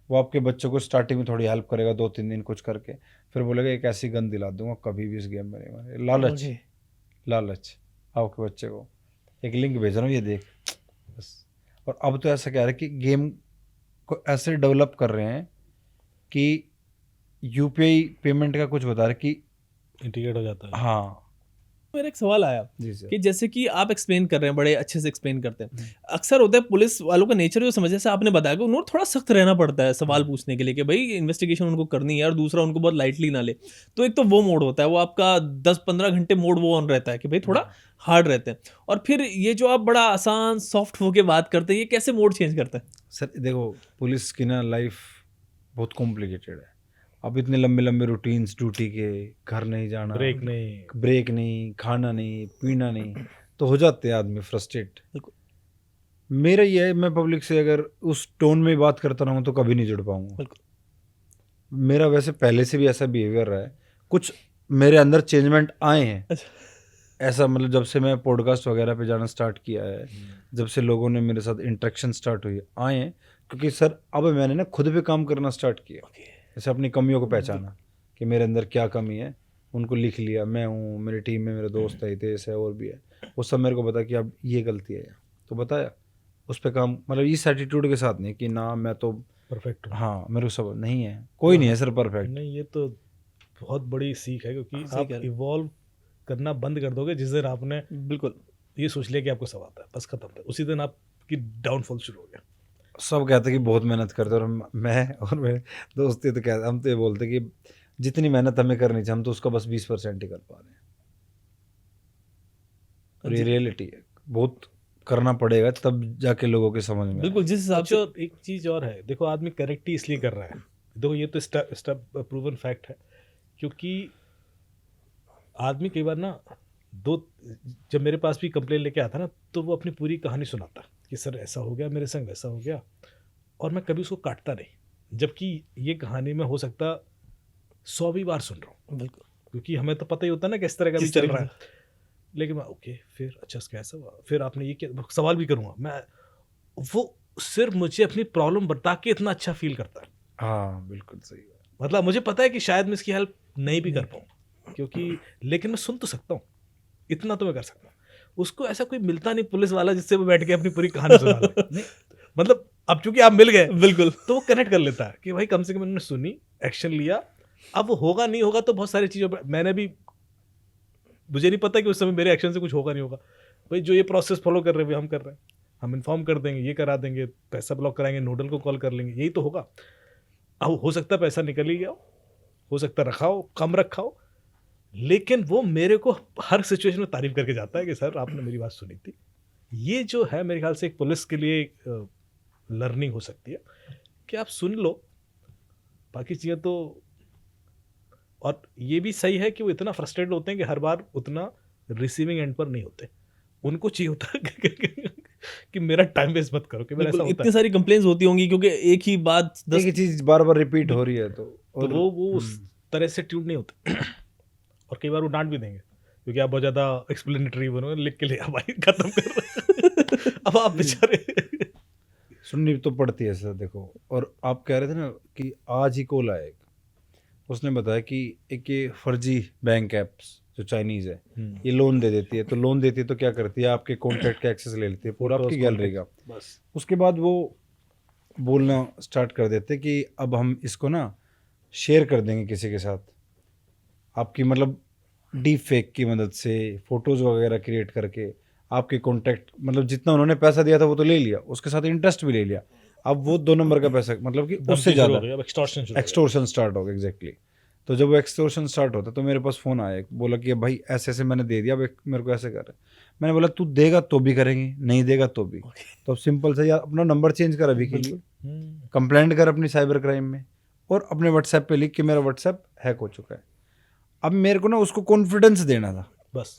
B: वो आपके बच्चों को स्टार्टिंग में थोड़ी हेल्प करेगा 2-3 दिन कुछ करके, फिर बोलेगा एक ऐसी गन दिला दूंगा कभी भी इस गेम में नहीं मारे। लालच
C: Okay.
B: लालच आपके बच्चे को एक लिंक भेज रहा हूँ ये देख बस। और अब तो ऐसा कह रहा है कि गेम को ऐसे डेवलप कर रहे हैं कि यूपीआई पेमेंट का कुछ बता रहे कि
A: इंटीग्रेट हो जाता है।
B: हाँ
C: मेरा एक सवाल आया
B: जी सर।
C: कि जैसे कि आप एक्सप्लेन कर रहे हैं, बड़े अच्छे से एक्सप्लेन करते हैं। अक्सर होता है पुलिस वालों का नेचर जो समझ, जैसे आपने बताया कि उन्होंने थोड़ा सख्त रहना पड़ता है सवाल पूछने के लिए कि भाई इन्वेस्टिगेशन उनको करनी है, और दूसरा उनको बहुत लाइटली ना ले। तो एक तो वो मोड होता है, वो आपका 10-15 घंटे मोड वो ऑन रहता है कि भाई थोड़ा हार्ड रहते हैं। और फिर ये जो आप बड़ा आसान सॉफ्ट होके बात करते हैं, ये कैसे मोड चेंज करता है?
B: सर देखो पुलिस की ना लाइफ बहुत कॉम्प्लिकेटेड है। अब इतने लंबे लंबे रूटीन्स ड्यूटी के, घर नहीं जाना, ब्रेक नहीं, खाना नहीं, पीना नहीं, तो हो जाते हैं आदमी फ्रस्ट्रेट। मेरा ये है, मैं पब्लिक से अगर उस टोन में बात करता रहूँ तो कभी नहीं जुड़ पाऊंगा। मेरा वैसे पहले से भी ऐसा बिहेवियर रहा है, कुछ मेरे अंदर चेंजमेंट आए हैं ऐसा, मतलब जब से मैं पॉडकास्ट वगैरह पे जाना स्टार्ट किया है, जब से लोगों ने मेरे साथ इंटरेक्शन स्टार्ट हुई आए हैं, क्योंकि सर अब मैंने ना खुद पे काम करना स्टार्ट किया। जैसे अपनी कमियों को पहचाना कि मेरे अंदर क्या कमी है, उनको लिख लिया, मैं हूँ, मेरी टीम में मेरे दोस्त है, हितेश है, और भी है, वो सब मेरे को बता कि अब ये गलती है तो बताया, उस पर काम, मतलब इस एटीट्यूड के साथ नहीं कि ना मैं तो
A: परफेक्ट हूँ।
B: हाँ मेरे को सब नहीं है, कोई नहीं है सर परफेक्ट।
A: नहीं, ये तो बहुत बड़ी सीख है, क्योंकि
C: सही
A: आप
C: कह रहे हैं।
A: इवॉल्व करना बंद कर दोगे जिस दिन आपने
C: बिल्कुल।
A: ये सोच लिया कि आपको सब आता है, बस खत्म था, उसी दिन आपकी डाउनफॉल शुरू हो गया।
B: सब कहते कि बहुत मेहनत करते, और मैं और मेरे दोस्त तो कहते, हम तो ये बोलते कि जितनी मेहनत हमें करनी चाहिए हम तो उसका बस 20% ही कर पा रहे हैं। और ये रियलिटी है, बहुत करना पड़ेगा तब जाके लोगों के समझ में
C: बिल्कुल, जिस हिसाब
A: अच्छा,
C: से
A: एक चीज़ और है, देखो आदमी करेक्ट ही इसलिए कर रहा है, देखो ये तो स्टेप प्रूवन फैक्ट है, क्योंकि आदमी कई बार ना जब मेरे पास भी कंप्लेन लेके आता ना, तो वो अपनी पूरी कहानी सुनाता कि सर ऐसा हो गया मेरे संग, वैसा हो गया, और मैं कभी उसको काटता नहीं, जबकि ये कहानी में हो सकता 100 भी बार सुन रहा हूँ,
C: बिल्कुल,
A: क्योंकि हमें तो पता ही होता है ना किस तरह का भी
C: किस
A: चल
C: तरह
A: रहा है। लेकिन मैं ओके, फिर अच्छा इसका ऐसा हुआ, फिर आपने ये किया, सवाल भी करूँगा मैं, वो सिर्फ मुझे अपनी प्रॉब्लम बता के इतना अच्छा फील करता है।
B: हाँ बिल्कुल सही है।
A: मतलब मुझे पता है कि शायद मैं इसकी हेल्प नहीं भी कर पाऊँ, क्योंकि लेकिन मैं सुन तो सकता हूँ, इतना तो मैं कर सकता हूँ। उसको ऐसा कोई मिलता नहीं पुलिस वाला जिससे वो बैठ के अपनी पूरी कहानी सुना ले। नहीं, मतलब अब चूंकि आप मिल गए,
C: बिल्कुल,
A: तो वो कनेक्ट कर लेता है कि भाई कम से कम उन्होंने सुनी, एक्शन लिया। अब वो होगा नहीं होगा तो बहुत सारी चीज़ों पर मैंने भी, मुझे नहीं पता कि उस समय मेरे एक्शन से कुछ होगा नहीं होगा, भाई जो ये प्रोसेस फॉलो कर रहे हैं हम कर रहे हैं, हम इन्फॉर्म कर देंगे, ये करा देंगे, पैसा ब्लॉक कराएंगे, नोडल को कॉल कर लेंगे, यही तो होगा। अब हो सकता है पैसा निकल ही गया हो सकता है रखा हो, कम रखा हो, लेकिन वो मेरे को हर सिचुएशन में तारीफ करके जाता है कि सर आपने मेरी बात सुनी थी। ये जो है मेरे ख्याल से एक पुलिस के लिए लर्निंग हो सकती है कि आप सुन लो, बाकी चीज़ें तो। और ये भी सही है कि वो इतना फ्रस्ट्रेटेड होते हैं कि हर बार उतना रिसीविंग एंड पर नहीं होते, उनको चाहिए होता है कि मेरा टाइम वेस्ट मत करो, कि मेरा ऐसा
C: बिल्कुल,
A: होता
C: इतनी सारी कंप्लेंट्स होती होंगी क्योंकि एक ही बात
B: एक ही चीज़ बार बार रिपीट हो रही है तो
A: तो वो उस तरह से ट्यून नहीं होते। और कई बार वो डांट भी देंगे क्योंकि आप बहुत ज़्यादा एक्सप्लेनेटरी बनोगे, लिख के ले भाई खत्म कर। अब आप बेचारे
B: सुननी तो पड़ती है सर। देखो, और आप कह रहे थे ना कि आज ही कॉल आया, उसने बताया कि एक ये फर्जी बैंक ऐप्स जो चाइनीज़ है ये लोन दे देती है, तो लोन देती है तो क्या करती है, आपके कॉन्टैक्ट का एक्सेस ले लेती है पूरा, आपकी गैलरी का,
A: बस
B: उसके बाद वो बोलना स्टार्ट कर देते कि अब हम इसको ना शेयर कर देंगे किसी के साथ, आपकी मतलब डीप फेक की मदद से फ़ोटोज़ वगैरह क्रिएट करके आपके कॉन्टैक्ट, मतलब जितना उन्होंने पैसा दिया था वो तो ले लिया, उसके साथ इंटरेस्ट भी ले लिया, अब वो 2 नंबर का पैसा, मतलब कि उससे ज़्यादा एक्सटॉर्शन स्टार्ट हो गया। एग्जैक्टली। तो जब वो एक्सटॉर्शन स्टार्ट होता तो मेरे पास फ़ोन आया, बोला कि भाई ऐसे ऐसे मैंने दे दिया, अब मेरे को ऐसे कर रहा है। मैंने बोला तू देगा तो भी करेंगे, नहीं देगा तो भी। तो अब सिंपल से यार अपना नंबर चेंज कर अभी के लिए, कंप्लेंट कर अपनी साइबर क्राइम में, और अपने व्हाट्सएप पे लिख के मेरा व्हाट्सएप हैक हो चुका है। अब मेरे को ना उसको कॉन्फिडेंस देना था
A: बस।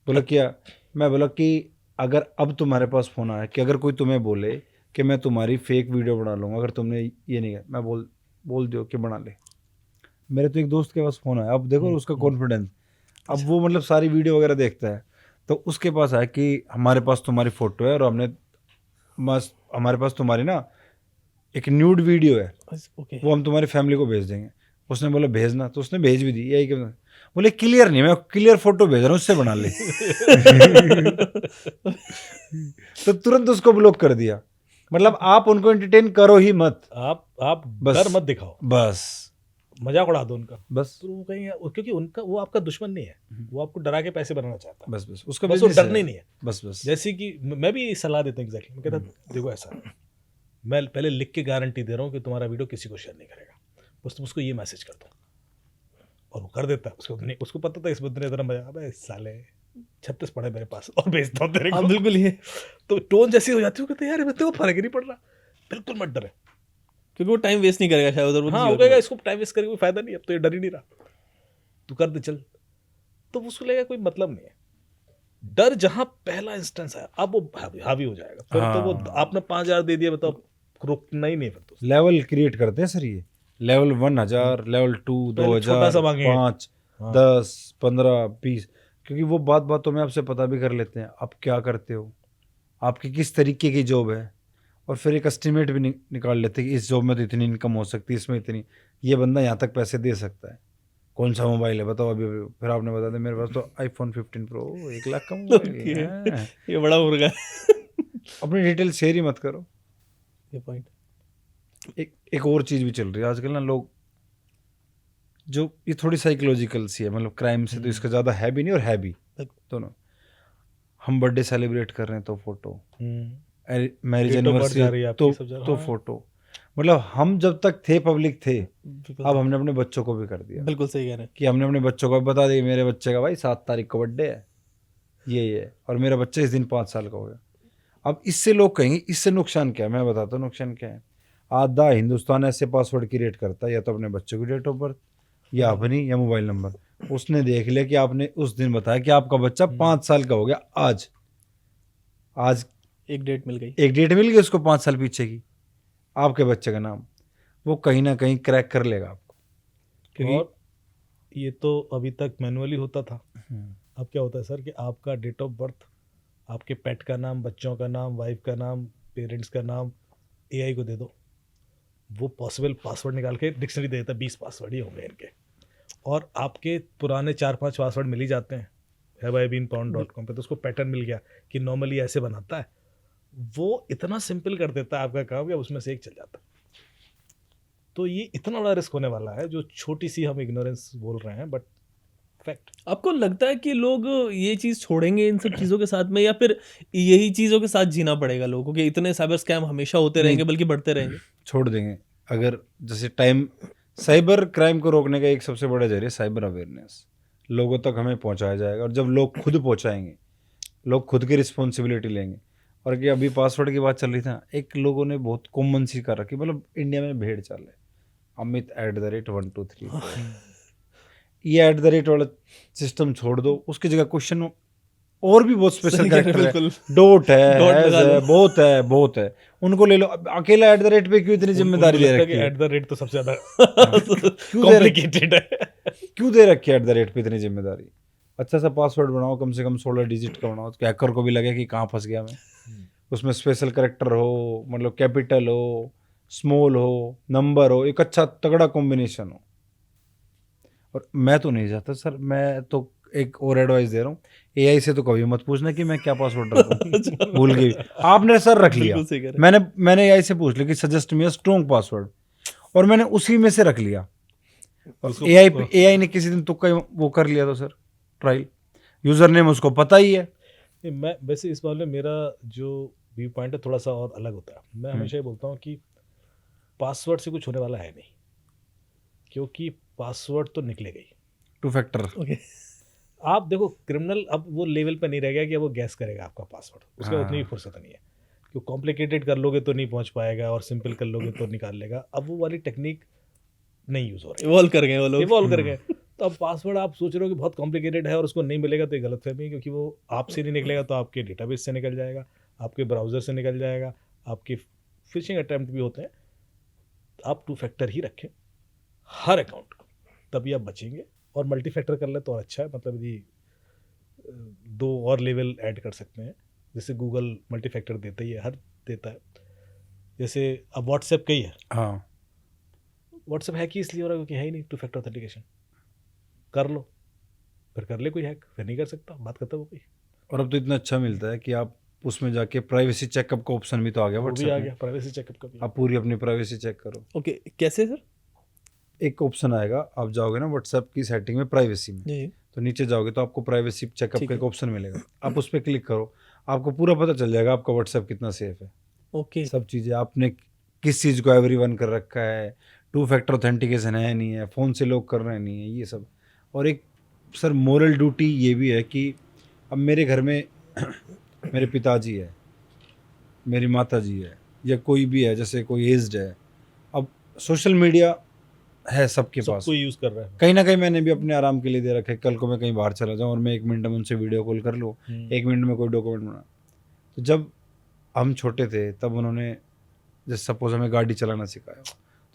B: बोला क्या, मैं बोला कि अगर अब तुम्हारे पास फ़ोन आया कि अगर कोई तुम्हें बोले कि मैं तुम्हारी फेक वीडियो बना लूँगा अगर तुमने ये नहीं किया। मैं बोल दियो कि बना ले। मेरे तो एक दोस्त के पास फ़ोन आया, अब देखो उसका कॉन्फिडेंस, अब वो मतलब सारी वीडियो वगैरह देखता है, तो उसके पास आया कि हमारे पास तुम्हारी फ़ोटो है और हमारे पास तुम्हारी ना एक न्यूड वीडियो है,
C: ओके
B: वो हम तुम्हारी फैमिली को भेज देंगे। उसने बोला भेजना, तो उसने भेज भी दी। यही कि बोले क्लियर नहीं, मैं क्लियर फोटो भेज रहा हूँ, उससे बना ले। तो तुरंत उसको ब्लॉक कर दिया। मतलब आप उनको एंटरटेन करो ही मत,
A: आप
B: बस।
A: डर मत दिखाओ,
B: बस
A: मजाक उड़ा दो उनका,
B: बस
A: तो वो कहीं क्योंकि उनका वो आपका दुश्मन नहीं है, वो आपको डरा के पैसे बनाना चाहता है,
B: बस उसका
A: बस वो
B: business
A: डरना ही
B: है।
A: नहीं है।
B: बस
A: जैसे कि मैं भी सलाह देता हूँ एग्जैक्टली, मैं कहता देखो ऐसा है, मैं पहले लिख के गारंटी दे रहा हूँ कि तुम्हारा वीडियो किसी को शेयर नहीं करेगा, बस तुम उसको ये मैसेज कर दो, और वो कर देता है। उसको पता था इस बंदे ने इतना मजा, अबे साले 36 पड़े मेरे पास और भेजता हूँ तेरे
C: हाँ
A: को।
C: बिल्कुल ये,
A: तो टोन जैसी हो जाती है, वो कहते हैं यार बंदे को फर्क ही नहीं पड़ रहा, बिल्कुल मत डरे।
C: क्योंकि वो टाइम वेस्ट नहीं करेगा शायद उधर, वो
A: हाँ
C: किसी
A: हो
C: और
A: गएगा,
C: को-
A: इसको टाइम वेस्ट करके कोई फायदा नहीं है, अब तो ये डर ही नहीं रहा, तू कर दे चल, तो उसको लगेगा कोई मतलब नहीं है। डर जहां पहला इंस्टेंस है, अब वो हावी हो जाएगा, फिर तो वो
B: हाँ।
A: आपने 5,000 दे दिया, बताओ रुकना ही नहीं है फिर तो।
B: लेवल क्रिएट करते हैं सर ये, लेवल 1000, लेवल 2,
A: पहले छोटा सा
B: 2000,
A: मांगेंगे।
B: 5,
A: हाँ।
B: 10, 15, 20, क्योंकि वो बातों में आपसे पता भी कर लेते हैं आप क्या करते हो, आपकी किस तरीके की जॉब है, और फिर एक एस्टिमेट भी निकाल लेते हैं कि इस जॉब में तो इतनी इनकम हो सकती है, इसमें इतनी, ये बंदा यहाँ तक पैसे दे सकता है। कौन सा मोबाइल है बताओ अभी, फिर आपने बता दिया मेरे पास तो iPhone 15 Pro 1 लाख का मोबाइल है।
C: ये बड़ा मुर्गा है।
B: अपनी डिटेल शेयर ही मत करो।
C: ये पॉइंट
B: एक और चीज़ भी चल रही है आजकल ना, लोग जो ये थोड़ी साइकोलॉजिकल सी है, मतलब क्राइम से तो इसका ज़्यादा है भी नहीं और है भी दोनों। हम बर्थडे सेलिब्रेट कर रहे हैं तो photo, marriage
A: Date of birth जा रही
B: एनिवर्सरी
A: है आपकी, सब जा रहा
B: तो
A: है।
B: फोटो। मतलब हम जब तक थे पब्लिक थे,
C: बिल्कुल
B: अब हमने अपने बच्चों को भी कर दिया
C: बिल्कुल सही कह रहे हैं।
B: कि हमने अपने बच्चों को बता दिया मेरे बच्चे का भाई 7 तारीख को बर्थडे है, ये और मेरा बच्चा इस दिन 5 साल का हो गया। अब इससे लोग कहेंगे इससे नुकसान क्या है, मैं बताता हूँ नुकसान क्या है। आधा हिंदुस्तान ऐसे पासवर्ड क्रिएट करता है, या तो अपने बच्चों की डेट ऑफ बर्थ, या अपनी, या मोबाइल नंबर। उसने देख लिया कि आपने उस दिन बताया कि आपका बच्चा 5 साल का हो गया, आज
C: एक डेट मिल गई,
B: एक डेट मिल गई उसको 5 साल पीछे की, आपके बच्चे का नाम, वो कहीं ना कहीं क्रैक कर लेगा आपको, क्योंकि
A: और ये तो अभी तक मैनुअली होता था, अब क्या होता है सर कि आपका डेट ऑफ बर्थ, आपके पेट का नाम, बच्चों का नाम, वाइफ का नाम, पेरेंट्स का नाम एआई को दे दो, वो पॉसिबल पासवर्ड निकाल के डिक्शनरी दे देता है, 20 पासवर्ड ही होंगे इनके, और आपके पुराने 4-5 पासवर्ड मिल ही जाते हैं haveibeenpawn.com पे, तो उसको पैटर्न मिल गया कि नॉर्मली ऐसे बनाता है, वो इतना सिंपल कर देता है आपका काम कि उसमें से एक चल जाता है। तो ये इतना बड़ा रिस्क होने वाला है, जो छोटी सी हम इग्नोरेंस बोल रहे हैं, बट फैक्ट।
C: आपको लगता है कि लोग ये चीज़ छोड़ेंगे इन सब चीज़ों के साथ में, या फिर यही चीज़ों के साथ जीना पड़ेगा लोगों को कि इतने साइबर स्कैम हमेशा होते रहेंगे बल्कि बढ़ते रहेंगे?
B: छोड़ देंगे। अगर जैसे टाइम, साइबर क्राइम को रोकने का एक सबसे बड़ा जरिया साइबर अवेयरनेस, लोगों तक हमें पहुंचाया जाएगा, और जब लोग खुद पहुंचाएंगे, लोग खुद की रिस्पॉन्सिबिलिटी लेंगे। और कि अभी पासवर्ड की बात चल रही थी ना, एक लोगों ने बहुत कॉमन सी कर रखी, मतलब इंडिया में भेड़ चाल है, amit@123, ये @ वाला सिस्टम छोड़ दो, उसकी जगह क्वेश्चन और भी बहुत स्पेशल
C: सही कह रहे हैं,
B: कैरेक्टर है,
C: बिल्कुल।
B: डॉट है,
C: डॉट
B: हैज
C: लगा
B: है,
C: लो।
B: बहुत है, उनको ले लो। अब अकेला @ पे क्यों इतनी जिम्मेदारी दे रखी है?
A: @ तो सबसे ज्यादा
B: क्यों दे रखी
A: कॉम्प्लिकेटेड है।
B: क्यों दे रखी है @ पे इतनी जिम्मेदारी? अच्छा सा पासवर्ड बनाओ, कम से कम 16 डिजिट का बनाओ, तो हैकर को भी लगे कि कहाँ फंस गया मैं। उसमें स्पेशल कैरेक्टर हो, मतलब कैपिटल हो, स्मॉल हो, नंबर हो, एक अच्छा तगड़ा कॉम्बिनेशन हो। और मैं तो नहीं चाहता सर, मैं तो एक और एडवाइस दे रहा हूँ, एआई से तो कभी मत पूछना कि मैं क्या पासवर्ड रखूँ। भूल गई आपने सर, रख लिया।
C: बिल्कुल सही कह रहे हैं।
B: मैंने एआई से पूछ लिया कि suggest me a strong password, और मैंने उसी में से रख लिया। एआई ने किसी दिन तुक्का वो कर लिया तो सर ट्रायल, यूजर नेम उसको पता ही है।
A: नहीं, मैं वैसे इस बारे में मेरा जो व्यू पॉइंट है थोड़ा सा और अलग होता है। मैं हमेशा ये बोलता हूँ कि पासवर्ड से कुछ होने वाला है नहीं, क्योंकि पासवर्ड तो निकलेगा ही।
B: 2 फैक्टर।
C: ओके,
A: आप देखो क्रिमिनल अब वो लेवल पे नहीं रह गया कि वो गैस करेगा आपका पासवर्ड, उसके
B: हाँ।
A: उतनी भी फुर्सत नहीं है, क्योंकि कॉम्प्लिकेटेड कर लोगे तो नहीं पहुंच पाएगा, और सिंपल कर लोगे तो निकाल लेगा। अब वो वाली टेक्निक नहीं यूज हो रही,
C: इवॉल्व कर गए वो लोग।
A: इवॉल्व कर गए। तो अब पासवर्ड आप सोच रहे हो कि बहुत कॉम्प्लिकेटेड है और उसको नहीं मिलेगा, तो ये गलतफहमी है, क्योंकि वो आपसे नहीं निकलेगा तो आपके डेटाबेस से निकल जाएगा, आपके ब्राउज़र से निकल जाएगा, आपकी फिशिंग अटैम्प्ट भी होते हैं, आप 2 फैक्टर ही रखें हर अकाउंट को, तभी आप बचेंगे। और मल्टी फैक्टर कर ले तो अच्छा है, मतलब यदि 2 और लेवल ऐड कर सकते हैं, जैसे गूगल मल्टी फैक्टर देता ही है, हर देता है। जैसे अब व्हाट्सएप का ही है,
B: हाँ,
A: व्हाट्सएप हैक ही इसलिए हो रहा है क्योंकि है ही नहीं 2 फैक्टर ऑथेंटिकेशन। कर लो, फिर कर ले कोई हैक, फिर नहीं कर सकता, बात करता वो कोई।
B: और अब तो इतना अच्छा मिलता है कि आप उसमें जाके प्राइवेसी चेकअप का ऑप्शन भी तो आ गया
A: वो भी
B: व्हाट्सएप
A: आ
B: में।
A: गया, प्राइवेसी चेकअप का भी।
B: आप पूरी अपनी प्राइवेसी चेक करो।
C: ओके, कैसे सर?
B: एक ऑप्शन आएगा, आप जाओगे ना व्हाट्सएप की सेटिंग में प्राइवेसी में,
C: जी,
B: तो नीचे जाओगे तो आपको प्राइवेसी चेकअप
C: ठीक
B: का
C: है।
B: एक ऑप्शन मिलेगा, आप उस पर क्लिक करो, आपको पूरा पता चल जाएगा आपका व्हाट्सएप कितना सेफ है।
C: ओके,
B: सब चीज़ें आपने किस चीज़ को एवरीवन कर रखा है, 2 फैक्टर ऑथेंटिकेशन है नहीं है, फ़ोन से लॉक करना है नहीं है, ये सब। और एक सर मोरल ड्यूटी ये भी है कि अब मेरे घर में मेरे पिताजी है, मेरी माता जी है, या कोई भी है, जैसे कोई एज्ड है, अब सोशल मीडिया है सबके पास,
A: सबको यूज कर रहा है।
B: कहीं ना कहीं मैंने भी अपने आराम के लिए दे रखा है, कल को मैं कहीं बाहर चला जाऊँ और मैं 1 मिनट में उनसे वीडियो कॉल कर लूँ, 1 मिनट में कोई डॉक्यूमेंट बना। तो जब हम छोटे थे तब उन्होंने जैसे सपोज हमें गाड़ी चलाना सिखाया,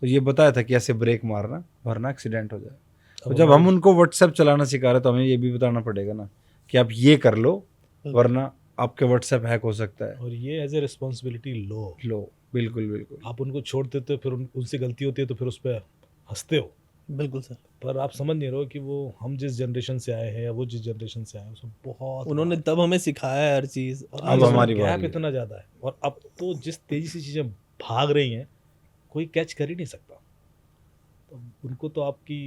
B: तो ये बताया था कि ऐसे ब्रेक मारना वरना एक्सीडेंट हो जाए। तो जब हम उनको व्हाट्सएप चलाना सिखा रहे तो हमें ये भी बताना पड़ेगा ना कि आप ये कर लो वरना आपके व्हाट्सएप हैक हो सकता है।
A: और ये एज ए रिस्पॉन्सिबिलिटी लो,
B: बिल्कुल बिल्कुल।
A: आप उनको छोड़ देते हो, फिर उनसे गलती होती है तो फिर उस पर हंसते हो,
C: बिल्कुल सर।
A: पर आप समझ नहीं रहे हो कि वो हम जिस जनरेशन से आए हैं या वो जिस जनरेशन से आए हैं उसमें बहुत
C: उन्होंने तब हमें सिखाया है हर चीज़।
B: अब हमारी
A: गैप
B: बारी है।
A: इतना ज़्यादा है, और अब तो जिस तेज़ी से चीज़ें भाग रही हैं कोई कैच कर ही नहीं सकता। तो उनको तो आपकी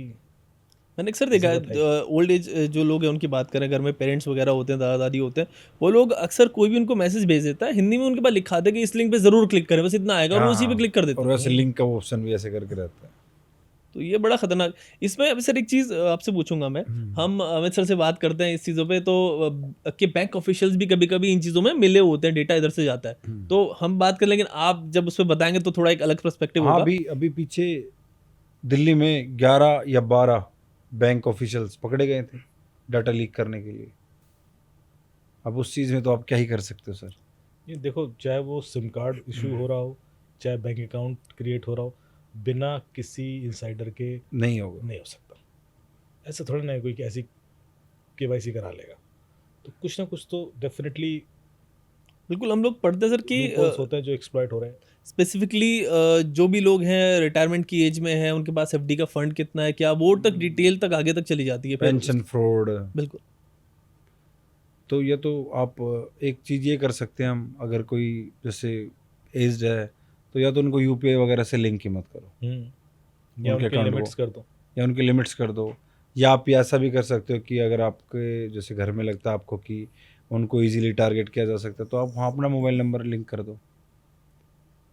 C: मैंने अक्सर देखा
A: जरूरत
C: है, ओल्ड एज जो लोग हैं उनकी बात करें, घर में पेरेंट्स वगैरह होते हैं, दादा दादी होते हैं, वो लोग अक्सर कोई भी उनको मैसेज भेज देता है हिंदी में, उनके पास लिखा दे कि इस लिंक पे जरूर क्लिक करें, बस इतना आएगा और वो उसी पे क्लिक कर देते
B: और
C: हैं।
B: वैसे लिंक का ऑप्शन भी ऐसे करके रहता है।
C: तो ये बड़ा खतरनाक। इसमें अब सर एक चीज़ आपसे पूछूंगा मैं, हम अमित सर से बात करते हैं इस चीज़ों पे, तो कि बैंक ऑफिशियल्स भी कभी कभी इन चीज़ों में मिले होते हैं, डेटा इधर से जाता है, तो हम बात कर, लेकिन आप जब उस पर बताएंगे तो थोड़ा एक अलग पर्सपेक्टिव
B: हाँ,
C: होगा।
B: अभी पीछे दिल्ली में 11 या 12 बैंक ऑफिशियल्स पकड़े गए थे डाटा लीक करने के लिए। अब उस चीज़ में तो आप क्या ही कर सकते हो सर।
A: ये देखो, चाहे वो सिम कार्ड इशू हो रहा हो, चाहे बैंक अकाउंट क्रिएट हो रहा हो, बिना किसी इंसाइडर के
B: नहीं होगा।
A: नहीं हो सकता। ऐसा थोड़ा ना है कोई कि ऐसी केवाईसी करा लेगा, तो कुछ ना कुछ तो डेफिनेटली
C: बिल्कुल, हम लोग पढ़ते हैं सर कि
A: होते हैं जो एक्सप्लॉइट हो रहे हैं।
C: स्पेसिफिकली जो भी लोग हैं रिटायरमेंट की एज में हैं, उनके पास एफडी का फंड कितना है, क्या वो तक डिटेल तक आगे तक चली जाती है फिर।
B: Pension fraud.
C: बिल्कुल।
B: तो ये तो आप एक चीज़ ये कर सकते हैं हम, अगर कोई जैसे एज्ड है तो या तो उनको यूपीआई वगैरह से लिंक ही मत करो,
A: या
B: उनके
A: उनके
B: account
A: लिमिट्स
B: को।
A: कर दो।
B: या उनके लिमिट्स कर दो। या आप ऐसा भी कर सकते हो कि अगर आपके जैसे घर में लगता है आपको कि उनको इजीली टारगेट किया जा सकता है तो आप वहाँ अपना मोबाइल नंबर लिंक कर दो।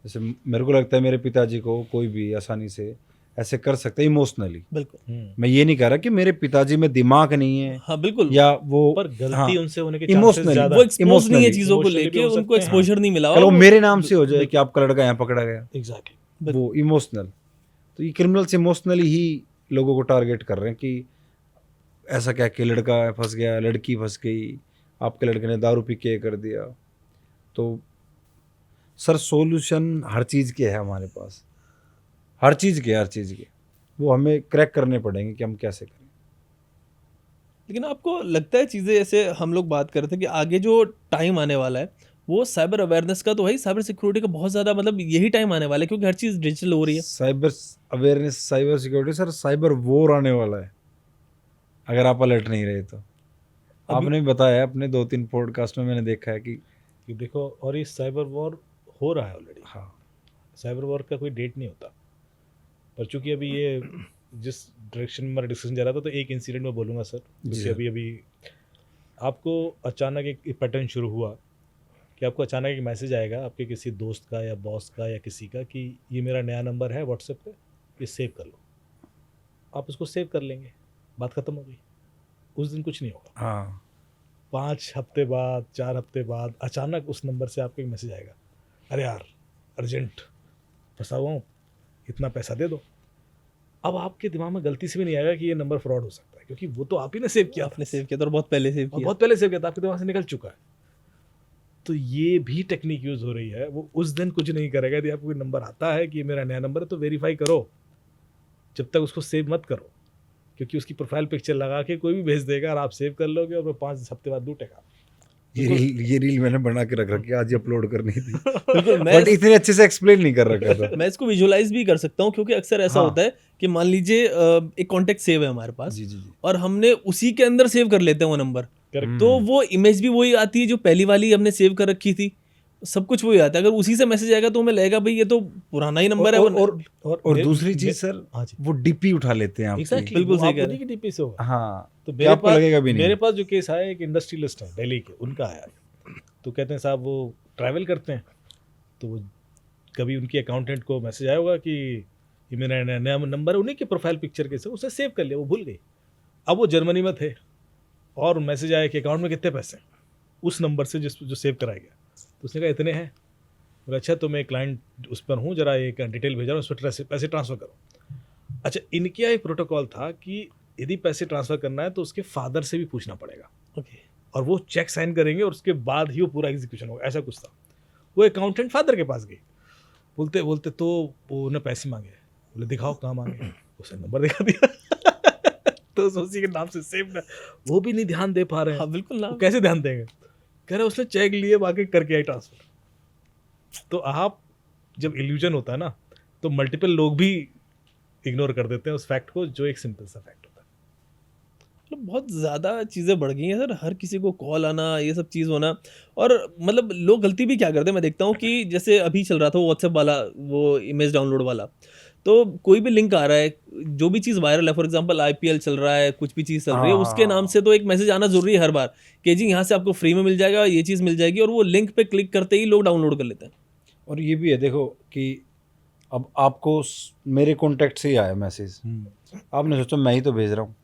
B: जैसे मेरे को लगता है मेरे पिताजी को कोई भी आसानी से ऐसे कर सकता है इमोशनली।
C: बिल्कुल।
B: मैं ये नहीं कह रहा कि मेरे पिताजी में दिमाग नहीं है
C: हाँ बिल्कुल।
B: या वो,
A: पर गलती
B: हाँ,
A: उनसे होने के चांसेस
B: इमोशनली
A: ज्यादा
C: वो एक्सपोज नहीं है
B: emotionally-
C: चीजों को
A: emotionally
C: लेके,
A: भी हो
C: उनको
A: सकते हैं।
C: एक्सपोजर नहीं मिला
B: कल वो
C: और
B: मेरे नाम से हो जाए कि आपका लड़का यहाँ पकड़ा गया,
A: एग्जैक्टली।
B: वो इमोशनल। तो ये क्रिमिनल्स इमोशनली ही लोगों को टारगेट कर रहे हैं कि ऐसा क्या कि लड़का फंस गया, लड़की फंस गई, आपके लड़के ने दारू पी के कर दिया। तो सर सॉल्यूशन हर चीज़ के है हमारे पास, हर चीज़ के वो हमें क्रैक करने पड़ेंगे कि हम कैसे करें।
C: लेकिन आपको लगता है चीज़ें, ऐसे हम लोग बात कर रहे थे कि आगे जो टाइम आने वाला है वो साइबर अवेयरनेस का तो है, साइबर सिक्योरिटी का बहुत ज़्यादा, मतलब यही टाइम आने वाला है क्योंकि हर चीज़ डिजिटल हो रही है।
B: Cyber awareness, cyber security, sir cyber war आने वाला है अगर आप अलर्ट नहीं रहे तो। आपने भी बताया अपने 2-3 पॉडकास्ट में, मैंने देखा है कि
A: देखो, और ये साइबर वॉर हो रहा है ऑलरेडी।
B: हाँ,
A: साइबर वॉर का कोई डेट नहीं होता, पर चूंकि अभी ये जिस डायरेक्शन में हमारा डिस्कशन जा रहा था, तो एक इंसिडेंट में बोलूँगा सर,
B: जी
A: क्योंकि
B: सर।
A: अभी आपको अचानक एक पैटर्न शुरू हुआ कि आपको अचानक एक मैसेज आएगा आपके किसी दोस्त का या बॉस का या किसी का कि ये मेरा नया नंबर है व्हाट्सएप पे, ये सेव कर लो। आप उसको सेव कर लेंगे, बात खत्म हो गई। उस दिन कुछ नहीं होगा।
B: हाँ,
A: 5 हफ्ते बाद, 4 हफ्ते बाद अचानक उस नंबर से आपको एक मैसेज आएगा, अरे यार अर्जेंट फंसा हुआ हूँ, इतना पैसा दे दो। अब आपके दिमाग में गलती से भी नहीं आएगा कि ये नंबर फ्रॉड हो सकता है, क्योंकि वो तो आप ही ने सेव किया,
C: आपने सेव किया था और बहुत पहले सेव
A: और
C: किया।
A: बहुत पहले सेव किया था, आपके दिमाग से निकल चुका है। तो ये भी टेक्निक यूज हो रही है। वो उस दिन कुछ नहीं करेगा, यदि आपको कोई नंबर आता है कि ये मेरा नया नंबर है तो वेरीफाई करो, जब तक उसको सेव मत करो, क्योंकि उसकी प्रोफाइल पिक्चर लगा के कोई भी भेज देगा और आप सेव कर लोगे और वो 5 हफ्ते बाद लूटेगा।
B: ये रील मैंने बना के रख रखी है, आज ही अपलोड करनी थी।
C: बिल्कुल,
B: बट इतने अच्छे से एक्सप्लेन नहीं कर रखा था।
C: मैं इसको विजुअलाइज भी कर सकता हूँ, क्योंकि अक्सर ऐसा
B: हाँ।
C: होता है कि मान लीजिए एक कॉन्टेक्ट सेव है हमारे पास,
B: जी जी जी।
C: और हमने उसी के अंदर सेव कर लेते हैं वो नंबर,
A: करेक्ट।
C: तो वो इमेज भी वही आती है जो पहली वाली हमने सेव कर रखी थी, सब कुछ वही आता है। अगर उसी से मैसेज आएगा तो हमें लगेगा भाई ये तो पुराना ही नंबर है।
B: और दूसरी चीज सर,
A: हाँ जी,
B: वो डीपी उठा लेते हैं आपकी।
A: एग्जैक्टली,
C: बिल्कुल सही
A: आपको
C: कह रहे
A: नहीं कि डीपी से होगा।
B: हाँ,
A: तो
B: क्या
A: मेरे
B: आपको
A: पास
B: लगेगा भी नहीं।
A: मेरे पास जो केस आया, एक इंडस्ट्रियलिस्ट है दिल्ली के, उनका आया, तो कहते हैं साहब वो ट्रैवल करते हैं, तो वो कभी उनकी अकाउंटेंट को मैसेज आया होगा कि ये मेरा नया नंबर है, उन्हीं के प्रोफाइल पिक्चर के से उसे सेव कर लिया, वो भूल गई। अब वो जर्मनी में थे और मैसेज आया कि अकाउंट में कितने पैसे हैं, उस नंबर से जो सेव कराया गया। तो उसने कहा इतने हैं। बोला अच्छा, तो मैं क्लाइंट उस पर हूँ, जरा एक डिटेल भेजा रहा हूँ, उस पर पैसे ट्रांसफ़र करो। अच्छा, इनके यहाँ एक प्रोटोकॉल था कि यदि पैसे ट्रांसफ़र करना है तो उसके फादर से भी पूछना पड़ेगा,
C: ओके,
A: और वो चेक साइन करेंगे और उसके बाद ही वो पूरा एग्जीक्यूशन होगा, ऐसा कुछ था। वो अकाउंटेंट फादर के पास गई, बोलते बोलते तो वो उन्हें पैसे मांगे, बोले दिखाओ कहाँ मांगे, उसने नंबर दिखा दिया। तो उसी के नाम से सेव ना, वो भी नहीं ध्यान दे पा रहे हैं।
C: हाँ बिल्कुल ना,
A: वो कैसे ध्यान देंगे? कह रहे उसने चेक लिए, बाकी करके आई ट्रांसफर। तो आप जब इल्यूजन होता है ना, तो मल्टीपल लोग भी इग्नोर कर देते हैं उस फैक्ट को, जो एक सिंपल सा फैक्ट होता है।
C: मतलब बहुत ज़्यादा चीज़ें बढ़ गई हैं सर, हर किसी को कॉल आना, ये सब चीज़ होना। और मतलब लोग गलती भी क्या करते हैं, मैं देखता हूँ कि जैसे अभी चल रहा था व्हाट्सएप वाला, वो इमेज डाउनलोड वाला, तो कोई भी लिंक आ रहा है, जो भी चीज़ वायरल है, फॉर एग्जांपल आईपीएल चल रहा है, कुछ भी चीज़ चल रही है, उसके नाम से तो एक मैसेज आना ज़रूरी है हर बार कि जी यहाँ से आपको फ्री में मिल जाएगा, ये चीज़ मिल जाएगी, और वो लिंक पे क्लिक करते ही लोग डाउनलोड कर लेते हैं।
B: और ये भी है देखो कि अब आपको मेरे कॉन्टैक्ट से ही आया मैसेज, आपने सोचा मैं ही तो भेज रहा हूँ,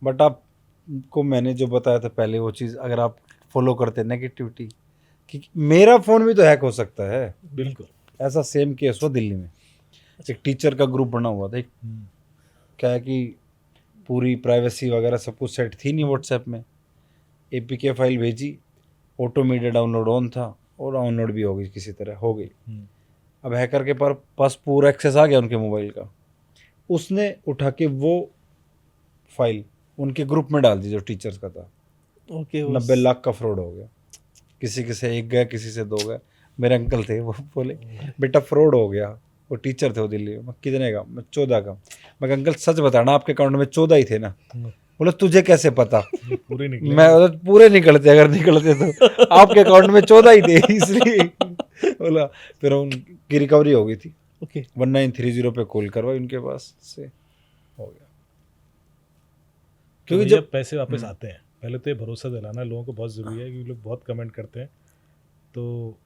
B: बट आपको मैंने जो बताया था पहले, वो चीज़ अगर आप फॉलो करते नेगेटिविटी, कि मेरा फ़ोन भी तो हैक हो सकता है।
A: बिल्कुल।
B: ऐसा सेम केस हुआ दिल्ली में, एक टीचर का ग्रुप बना हुआ था। एक क्या है कि पूरी प्राइवेसी वगैरह सब कुछ सेट थी नहीं व्हाट्सएप में, एपीके फाइल भेजी, ऑटो मीडिया डाउनलोड ऑन था और डाउनलोड भी हो गई, किसी तरह हो गई। अब हैकर के पास पूरा एक्सेस आ गया उनके मोबाइल का, उसने उठा के वो फाइल उनके ग्रुप में डाल दी जो टीचर्स का था।
C: ओके,
B: 90 लाख का फ्रॉड हो गया, किसी से 1 गया, किसी से 2 गए। मेरे अंकल थे, वो बोले बेटा फ्रॉड हो गया, वो टीचर थे वो दिल्ली में। मैं कितने का? मैं 14 का। मैं कहा, अंकल सच बताना आपके अकाउंट में 14 ही थे ना? बोले तुझे कैसे पता?
A: पूरे निकले।
B: मैं बोला पूरे निकलते, अगर निकलते तो आपके अकाउंट में 14 ही थे इसलिए। बोला फिर उनकी रिकवरी हो गई थी,
C: ओके,
B: 1930 पे कॉल करवाई उनके पास से, हो गया।
A: क्योंकि
B: क्योंकि
A: जब पैसे वापस आते हैं, पहले तो ये भरोसा दिलाना लोगों को बहुत ज़रूरी है, क्योंकि लोग बहुत कमेंट करते हैं। तो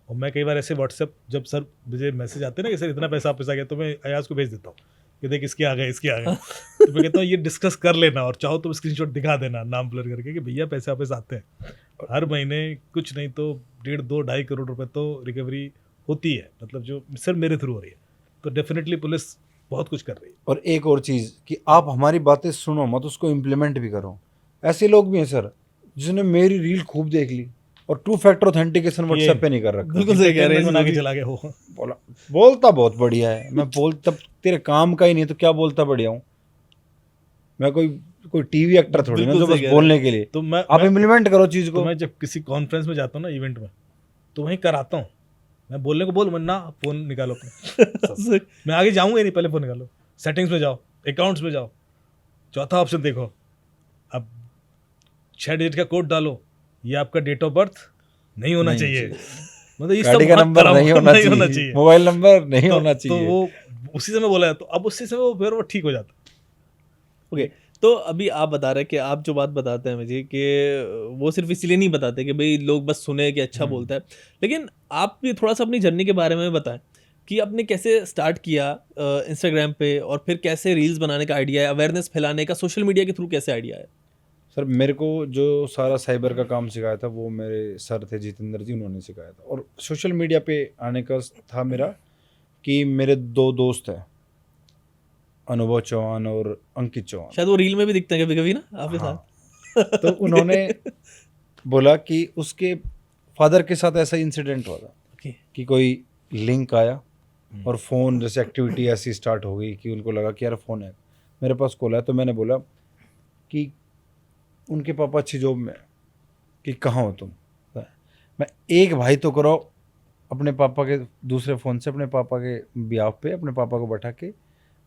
A: और मैं कई बार ऐसे व्हाट्सएप, जब सर मुझे मैसेज आते हैं ना कि सर इतना पैसा वापस आ गया, तो मैं अयाज को भेज देता हूँ कि देख इसके आ गए, इसके आ गए। तो मैं कहता हूँ ये डिस्कस कर लेना, और चाहो तो स्क्रीनशॉट दिखा देना नाम ब्लर करके कि भैया पैसे वापस आते हैं हर महीने, कुछ नहीं तो 1.5, 2, 2.5 करोड़ रुपए तो रिकवरी होती है, मतलब जो सर मेरे थ्रू हो रही है। तो डेफिनेटली पुलिस बहुत कुछ कर रही है।
B: और एक और चीज़ कि आप हमारी बातें सुनो मत, उसको इम्प्लीमेंट भी करो। ऐसे लोग भी हैं सर जिसने मेरी रील खूब देख ली और 2 फैक्टर ऑथेंटिकेशन व्हाट्सएप पे नहीं कर रखा।
C: बिल्कुल सही कह रहे हैं,
A: बना के चला गया हो।
B: बोलता बहुत बढ़िया है, मैं बोलता तेरे काम का ही नहीं तो क्या बोलता बढ़िया हूँ मैं? कोई टीवी एक्टर थोड़ी ना जो बस बोलने के लिए।
A: तो मैं
B: आप इम्प्लीमेंट करो चीज़ को।
A: तो मैं जब किसी कॉन्फ्रेंस में जाता हूँ ना, इवेंट में, तो वहीं कराता हूँ। मैं बोलने को बोल ना, फ़ोन निकालो अपना। मैं आगे जाऊँगा ही नहीं, पहले फ़ोन निकालो, सेटिंग्स में जाओ, अकाउंट्स में जाओ, चौथा ऑप्शन देखो, अब 6 डिजिट का कोड डालो, ये आपका डेट ऑफ बर्थ नहीं होना चाहिए, मतलब ये
B: गाड़ी
A: सब
B: का
A: बहुत
B: नंबर
A: खराब
B: नहीं होना चाहिए, मोबाइल नंबर नहीं होना चाहिए।
A: तो वो उसी समय बोला, तो अब उसी समय वो फिर वो ठीक हो जाता।
C: ओके, तो अभी आप बता रहे हैं कि आप जो बात बताते हैं मुझे कि वो सिर्फ इसलिए नहीं बताते कि भाई लोग बस सुने कि अच्छा बोलता है, लेकिन आप भी थोड़ा सा अपनी जर्नी के बारे में बताएं कि आपने कैसे स्टार्ट किया इंस्टाग्राम पे, और फिर कैसे रील्स बनाने का आइडिया है, अवेयरनेस फैलाने का सोशल मीडिया के थ्रू कैसे आइडिया है?
B: सर मेरे को जो सारा साइबर का काम सिखाया था वो मेरे सर थे जितेंद्र जी, उन्होंने सिखाया था। और सोशल मीडिया पे आने का था मेरा कि मेरे 2 दोस्त हैं, अनुभव चौहान और अंकित चौहान।
C: शायद वो रील में भी दिखते हैं कभी कभी ना आपके साथ।
B: तो उन्होंने बोला कि उसके फादर के साथ ऐसा इंसिडेंट हुआ था
C: ओके
B: कि कोई लिंक आया और फ़ोन जैसे एक्टिविटी ऐसी स्टार्ट हो गई कि उनको लगा कि यार फ़ोन है, मेरे पास कॉल आया। तो मैंने बोला कि उनके पापा अच्छी जॉब में है, कि कहाँ हो तुम। मैं एक भाई तो कराओ अपने पापा के दूसरे फ़ोन से अपने पापा के ब्याह पे अपने पापा को बैठा के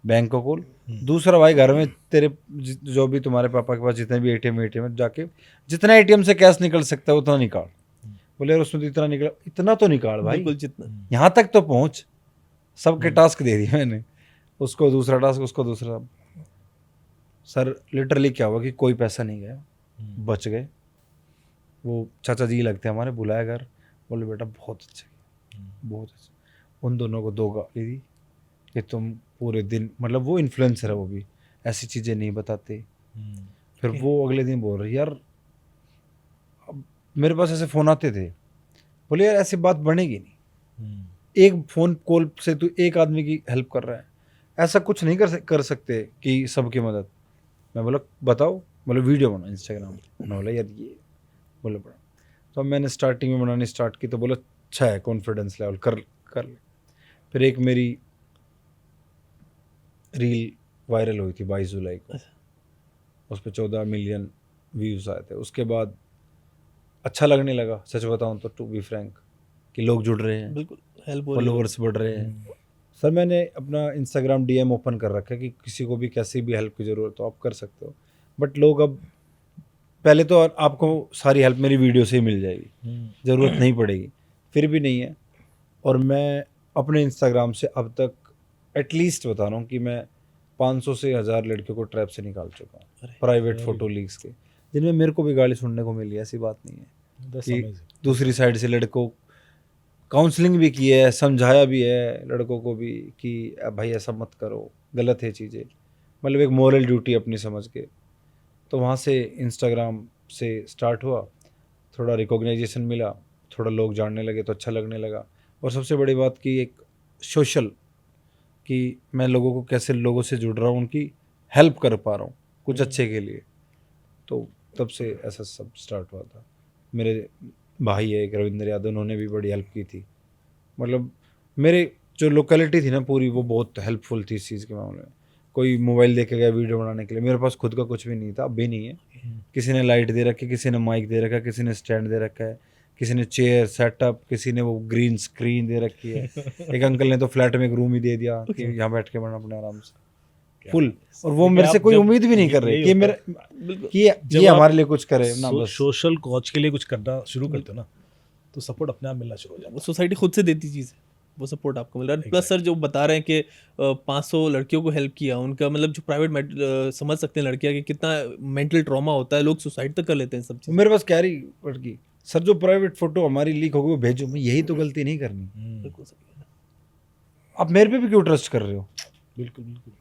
B: बैंक को कॉल, दूसरा भाई घर में तेरे जो भी तुम्हारे पापा के पास जितने भी एटीएम जाके जितना एटीएम से कैश निकल सकता है उतना निकाल। बोले यार उसमें तो इतना निकला, इतना तो निकाल भाई,
C: बिल्कुल जितना
B: यहाँ तक तो पहुँच। सबके टास्क दे दिए मैंने, उसको दूसरा टास्क, उसको दूसरा। सर लिटरली क्या हुआ कि कोई पैसा नहीं गया, बच गए। वो चाचा जी लगते हैं हमारे, बुलाया घर, बोले बेटा बहुत अच्छे बहुत अच्छे। उन दोनों को 2 गाली दी कि तुम पूरे दिन, मतलब वो इन्फ्लुएंसर है, वो भी ऐसी चीज़ें नहीं बताते। फिर वो अगले दिन बोल रही यार, अब मेरे पास ऐसे फ़ोन आते थे, बोले यार ऐसी बात बनेगी नहीं, एक फ़ोन कॉल से तू एक आदमी की हेल्प कर रहा है, ऐसा कुछ नहीं कर सकते कि सबकी मदद। मैं बोला बताओ, बोले वीडियो बना इंस्टाग्राम पे। मैं बोला यार ये, बोले पड़ा। तो अब मैंने स्टार्टिंग में बनानी स्टार्ट की, तो बोला अच्छा है, कॉन्फिडेंस लेवल कर ले। फिर एक मेरी रील वायरल हुई थी 22 जुलाई को, उस पर 14 मिलियन व्यूज़ आए थे। उसके बाद अच्छा लगने लगा, सच बताऊं तो, टू बी फ्रैंक, कि लोग जुड़ रहे हैं,
C: बिल्कुल हेल्प हो रही है।
B: फॉलोअर्स बढ़ रहे हैं। सर मैंने अपना इंस्टाग्राम डीएम ओपन कर रखा है कि किसी को भी कैसी भी हेल्प की ज़रूरत हो आप कर सकते हो। बट लोग अब, पहले तो आपको सारी हेल्प मेरी वीडियो से ही मिल जाएगी, ज़रूरत नहीं पड़ेगी, फिर भी नहीं है। और मैं अपने इंस्टाग्राम से अब तक एटलीस्ट बता रहा हूँ कि मैं 500 से 1000 लड़कियों को ट्रैप से निकाल चुका हूँ, प्राइवेट फ़ोटो लीक्स के, जिनमें मेरे को भी गाली सुनने को मिली। ऐसी बात नहीं है कि दूसरी साइड से लड़कों काउंसलिंग भी की है, समझाया भी है लड़कों को भी कि भाई ऐसा मत करो, गलत है चीज़ें, मतलब एक मोरल ड्यूटी अपनी समझ के। तो वहाँ से इंस्टाग्राम से स्टार्ट हुआ, थोड़ा रिकॉग्नाइजेशन मिला, थोड़ा लोग जानने लगे तो अच्छा लगने लगा। और सबसे बड़ी बात कि एक सोशल, कि मैं लोगों को कैसे लोगों से जुड़ रहा हूँ, उनकी हेल्प कर पा रहा हूँ कुछ अच्छे के लिए। तो तब से ऐसा सब स्टार्ट हुआ था। मेरे भाई है एक रविंद्र यादव, उन्होंने भी बड़ी हेल्प की थी। मतलब मेरे जो लोकेलिटी थी ना पूरी, वो बहुत हेल्पफुल थी इस चीज़ के मामले में। कोई मोबाइल दे के गया वीडियो बनाने के लिए, मेरे पास खुद का कुछ भी नहीं था, अब भी नहीं है। किसी ने लाइट दे रखी, किसी ने माइक दे रखा है, किसी ने स्टैंड दे रखा है, किसी ने चेयर सेटअप, किसी ने वो ग्रीन स्क्रीन दे रखी है। एक अंकल ने तो फ्लैट में एक रूम ही दे दिया कि यहाँ बैठ के बनना अपने आराम से फुल। और वो मेरे से कोई उम्मीद भी नहीं कर रहे कि मेरे कि ये हमारे लिए कुछ करे ना, बस
A: सोशल कॉज के लिए कुछ करना शुरू करते हो ना, तो सपोर्ट अपने आप मिलना शुरू हो जाता
C: वो सोसाइटी खुद से देती चीज़ है, वो सपोर्ट आपको मिल रहा है। प्लस सर जो बता रहे हैं कि 500 लड़कियों को हेल्प किया, उनका मतलब जो प्राइवेट समझ सकते हैं लड़कियां कि कितना मेंटल ट्रॉमा होता है, लोग सुसाइड तक कर लेते हैं सब चीज़।
B: मेरे पास कह रही लड़की, सर जो प्राइवेट फोटो हमारी लीक हो गई वो भेजो, मैं यही तो गलती नहीं करनी,
C: बिल्कुल सही है।
B: आप मेरे पे भी क्यों ट्रस्ट कर रहे हो।
A: बिल्कुल बिल्कुल।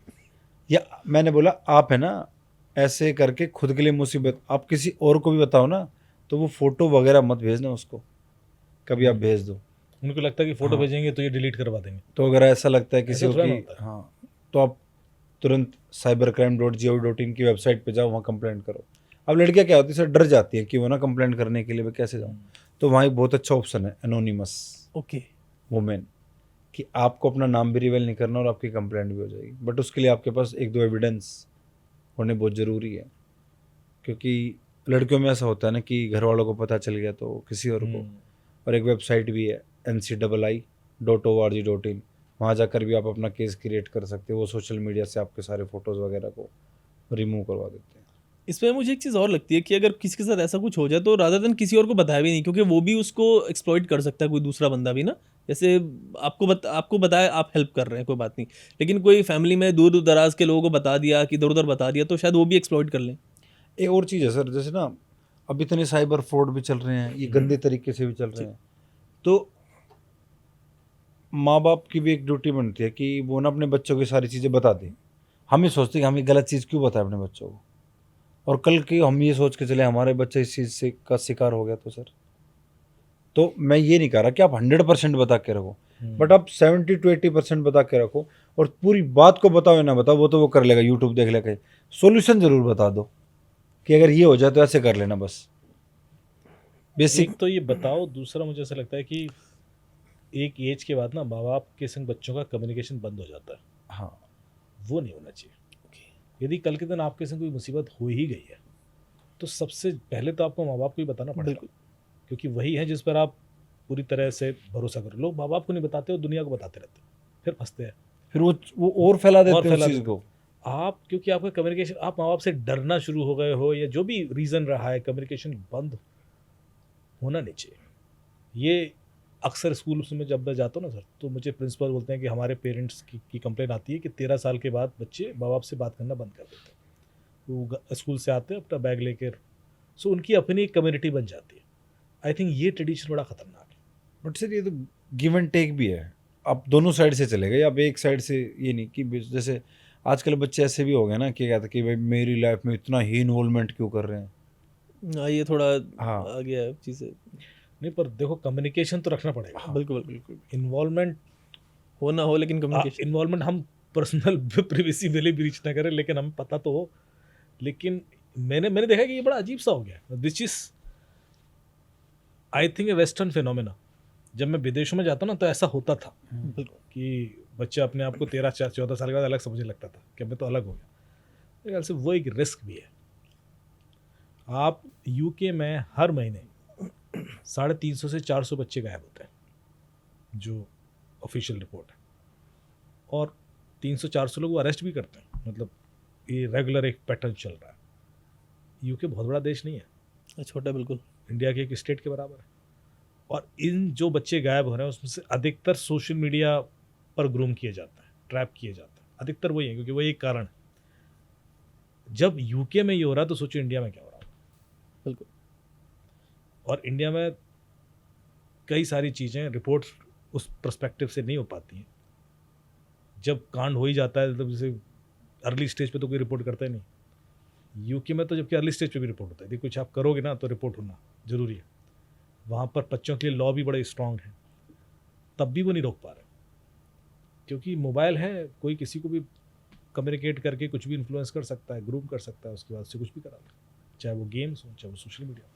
B: या मैंने बोला आप है ना ऐसे करके खुद के लिए मुसीबत, आप किसी और को भी बताओ ना, तो वो फोटो वगैरह मत भेजना उसको, कभी आप भेज दो।
A: उनको लगता है कि फोटो भेजेंगे तो ये डिलीट करवा देंगे।
B: तो अगर ऐसा लगता है किसी
A: ऐसा
B: को
A: थोड़ा ना
B: कि
A: होता है।
B: हाँ, तो आप तुरंत cybercrime.gov.in की वेबसाइट पे जाओ, वहाँ कंप्लेंट करो। अब लड़कियाँ क्या होती है सर, डर जाती है कि वो ना कंप्लेंट करने के लिए मैं कैसे जाऊँ। तो वहाँ एक बहुत अच्छा ऑप्शन है एनोनिमस
C: ओके
B: वुमेन, कि आपको अपना नाम भी रिवील नहीं करना और आपकी कंप्लेंट भी हो जाएगी। बट उसके लिए आपके पास 1-2 एविडेंस होने बहुत ज़रूरी है, क्योंकि लड़कियों में ऐसा होता है ना कि घर वालों को पता चल गया तो किसी और को। और एक वेबसाइट भी है NCII.org.in, वहाँ जाकर भी आप अपना केस क्रिएट कर सकते हो। वो सोशल मीडिया से आपके सारे फ़ोटोज़ वगैरह को रिमूव करवा देते हैं।
C: इसमें मुझे एक चीज़ और लगती है कि अगर किसी के साथ ऐसा कुछ हो जाए तो रादर देन किसी और को बताया भी नहीं, क्योंकि वो भी उसको एक्सप्लॉइट कर सकता है कोई दूसरा बंदा भी ना। जैसे आपको बताया आप हेल्प कर रहे हैं कोई बात नहीं, लेकिन कोई फैमिली में दूर दराज के लोगों को बता दिया कि इधर उधर बता दिया तो शायद वो भी एक्सप्लॉइट कर लें।
B: एक और चीज़ है सर, जैसे ना अब इतने साइबर फ्रॉड भी चल रहे हैं, ये गंदे तरीके से भी चल रहे हैं, तो माँ बाप की भी एक ड्यूटी बनती है कि वो ना अपने बच्चों की सारी चीज़ें बता दें। हम ये सोचते हैं कि हम ये गलत चीज़ क्यों बताएं अपने बच्चों को, और कल की हम ये सोच के चले हमारे बच्चे इस चीज़ से का शिकार हो गया तो सर। तो मैं ये नहीं कह रहा कि आप 100% बता के रखो, बट आप 70 to 80% बता के रखो। और पूरी बात को बताओ या ना बताओ, वो तो वो कर लेगा, यूट्यूब देख लेगा। सोल्यूशन ज़रूर बता दो कि अगर ये हो जाए तो ऐसे कर लेना बस। बेसिक।
A: एक तो ये बताओ, दूसरा मुझे ऐसा लगता है कि एक एज के बाद ना माँ बाप के संग बच्चों का कम्युनिकेशन बंद हो जाता है,
B: हाँ,
A: वो नहीं होना चाहिए। यदि कल के दिन आपके संग कोई मुसीबत हो ही गई है तो सबसे पहले तो आपको माँ बाप को ही बताना पड़ेगा,
C: बिल्कुल।
A: क्योंकि वही है जिस पर आप पूरी तरह से भरोसा करो। लोग माँ बाप को नहीं बताते हो, दुनिया को बताते रहते हैं, फिर फंसते हैं
B: फिर वो और फैला देते हैं
A: फैला
B: उस चीज़
A: देते
B: को।
A: आप, क्योंकि आपका कम्युनिकेशन, आप माँ बाप से डरना शुरू हो गए हो या जो भी रीज़न रहा है, कम्युनिकेशन बंद होना नहीं चाहिए। ये अक्सर स्कूल में जब मैं जाता हूँ ना सर, तो मुझे प्रिंसिपल बोलते हैं कि हमारे पेरेंट्स की कंप्लेन आती है कि 13 साल के बाद बच्चे माँ बाप से बात करना बंद कर देते हैं। वो स्कूल से आते हैं अपना बैग लेकर, सो उनकी अपनी कम्युनिटी बन जाती है। आई थिंक ये ट्रेडिशन बड़ा खतरनाक है।
B: बट सर ये तो गिव एंड टेक भी है, आप दोनों साइड से चले गए। आप एक साइड से ये नहीं कि जैसे आजकल बच्चे ऐसे भी हो गए ना कि कहते हैं कि भाई मेरी लाइफ में इतना ही इन्वॉल्वमेंट क्यों कर रहे हैं।
C: हाँ, ये थोड़ा
B: हाँ।
C: आ गया है चीज़ें।
A: नहीं, पर देखो कम्युनिकेशन तो रखना पड़ेगा।
C: बिल्कुल बिल्कुल,
A: इन्वॉल्वमेंट,
C: हो ना हो लेकिन कम्युनिकेशन।
A: इन्वॉल्वमेंट हम पर्सनल प्रिवेसी वाले ब्रीच ना करें, लेकिन हमें पता तो हो। लेकिन मैंने देखा कि ये बड़ा अजीब सा हो गया। This is I think A western phenomena. जब मैं विदेशों में जाता हूँ ना तो ऐसा होता था
C: बिल्कुल।
A: कि बच्चा अपने आप को 13-14 साल के बाद अलग समझने लगता था कि मैं तो अलग हो गया। मेरे ख्याल से वो एक रिस्क भी है। आप यूके में हर महीने 350 से 400 बच्चे गायब होते हैं, जो ऑफिशियल रिपोर्ट है, और 300-400 लोग वो अरेस्ट भी करते हैं। मतलब ये रेगुलर एक पैटर्न चल रहा है। यूके बहुत बड़ा देश नहीं है,
C: छोटा, बिल्कुल।
A: इंडिया के एक स्टेट के बराबर है। और इन जो बच्चे गायब हो रहे हैं उसमें से अधिकतर सोशल मीडिया पर ग्रूम किए जाते हैं, ट्रैप किए जाते हैं। अधिकतर वही है, क्योंकि वही एक कारण है। जब यूके में ये हो रहा है तो सोचो इंडिया में क्या हो रहा है।
C: बिल्कुल।
A: और इंडिया में कई सारी चीज़ें रिपोर्ट उस पर्सपेक्टिव से नहीं हो पाती हैं। जब कांड हो ही जाता है तो जैसे अर्ली स्टेज पे तो कोई रिपोर्ट करता ही नहीं। यूके में तो जबकि अर्ली स्टेज पे भी रिपोर्ट होता है। यदि कुछ आप करोगे ना तो रिपोर्ट होना जरूरी है। वहाँ पर बच्चों के लिए लॉ भी बड़े स्ट्रांग हैं, तब भी वो नहीं रोक पा रहे, क्योंकि मोबाइल है, कोई किसी को भी कम्युनिकेट करके कुछ भी इन्फ्लुएंस कर सकता है, ग्रूम कर सकता है, उसके बाद से कुछ भी करा ले, चाहे वो गेम्स हो चाहे वो सोशल मीडिया।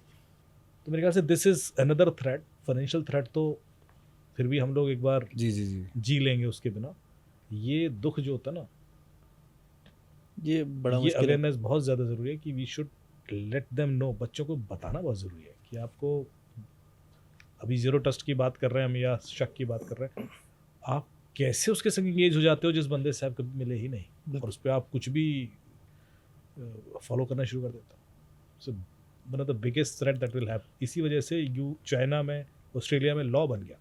A: तो मेरे ख्याल से this is another threat. Financial threat तो फिर भी हम लोग एक बार जी लेंगे, उसके बिना ये दुख जो होता है ना,
C: ये बड़ा
A: ये
C: मुश्किल है।
A: अवेयरनेस बहुत ज़्यादा ज़रूरी है कि we should let them know. बच्चों को बताना बहुत ज़रूरी है कि आपको अभी जीरो ट्रस्ट की बात कर रहे हैं हम या शक की बात कर रहे हैं, आप कैसे उसके संग एंगेज हो जाते हो जिस बंदे से आप कभी मिले ही नहीं, और उस पर आप कुछ भी फॉलो करना शुरू कर देते हो। So one of the biggest threat that will have. इसी वजह से चाइना में, ऑस्ट्रेलिया में लॉ बन गया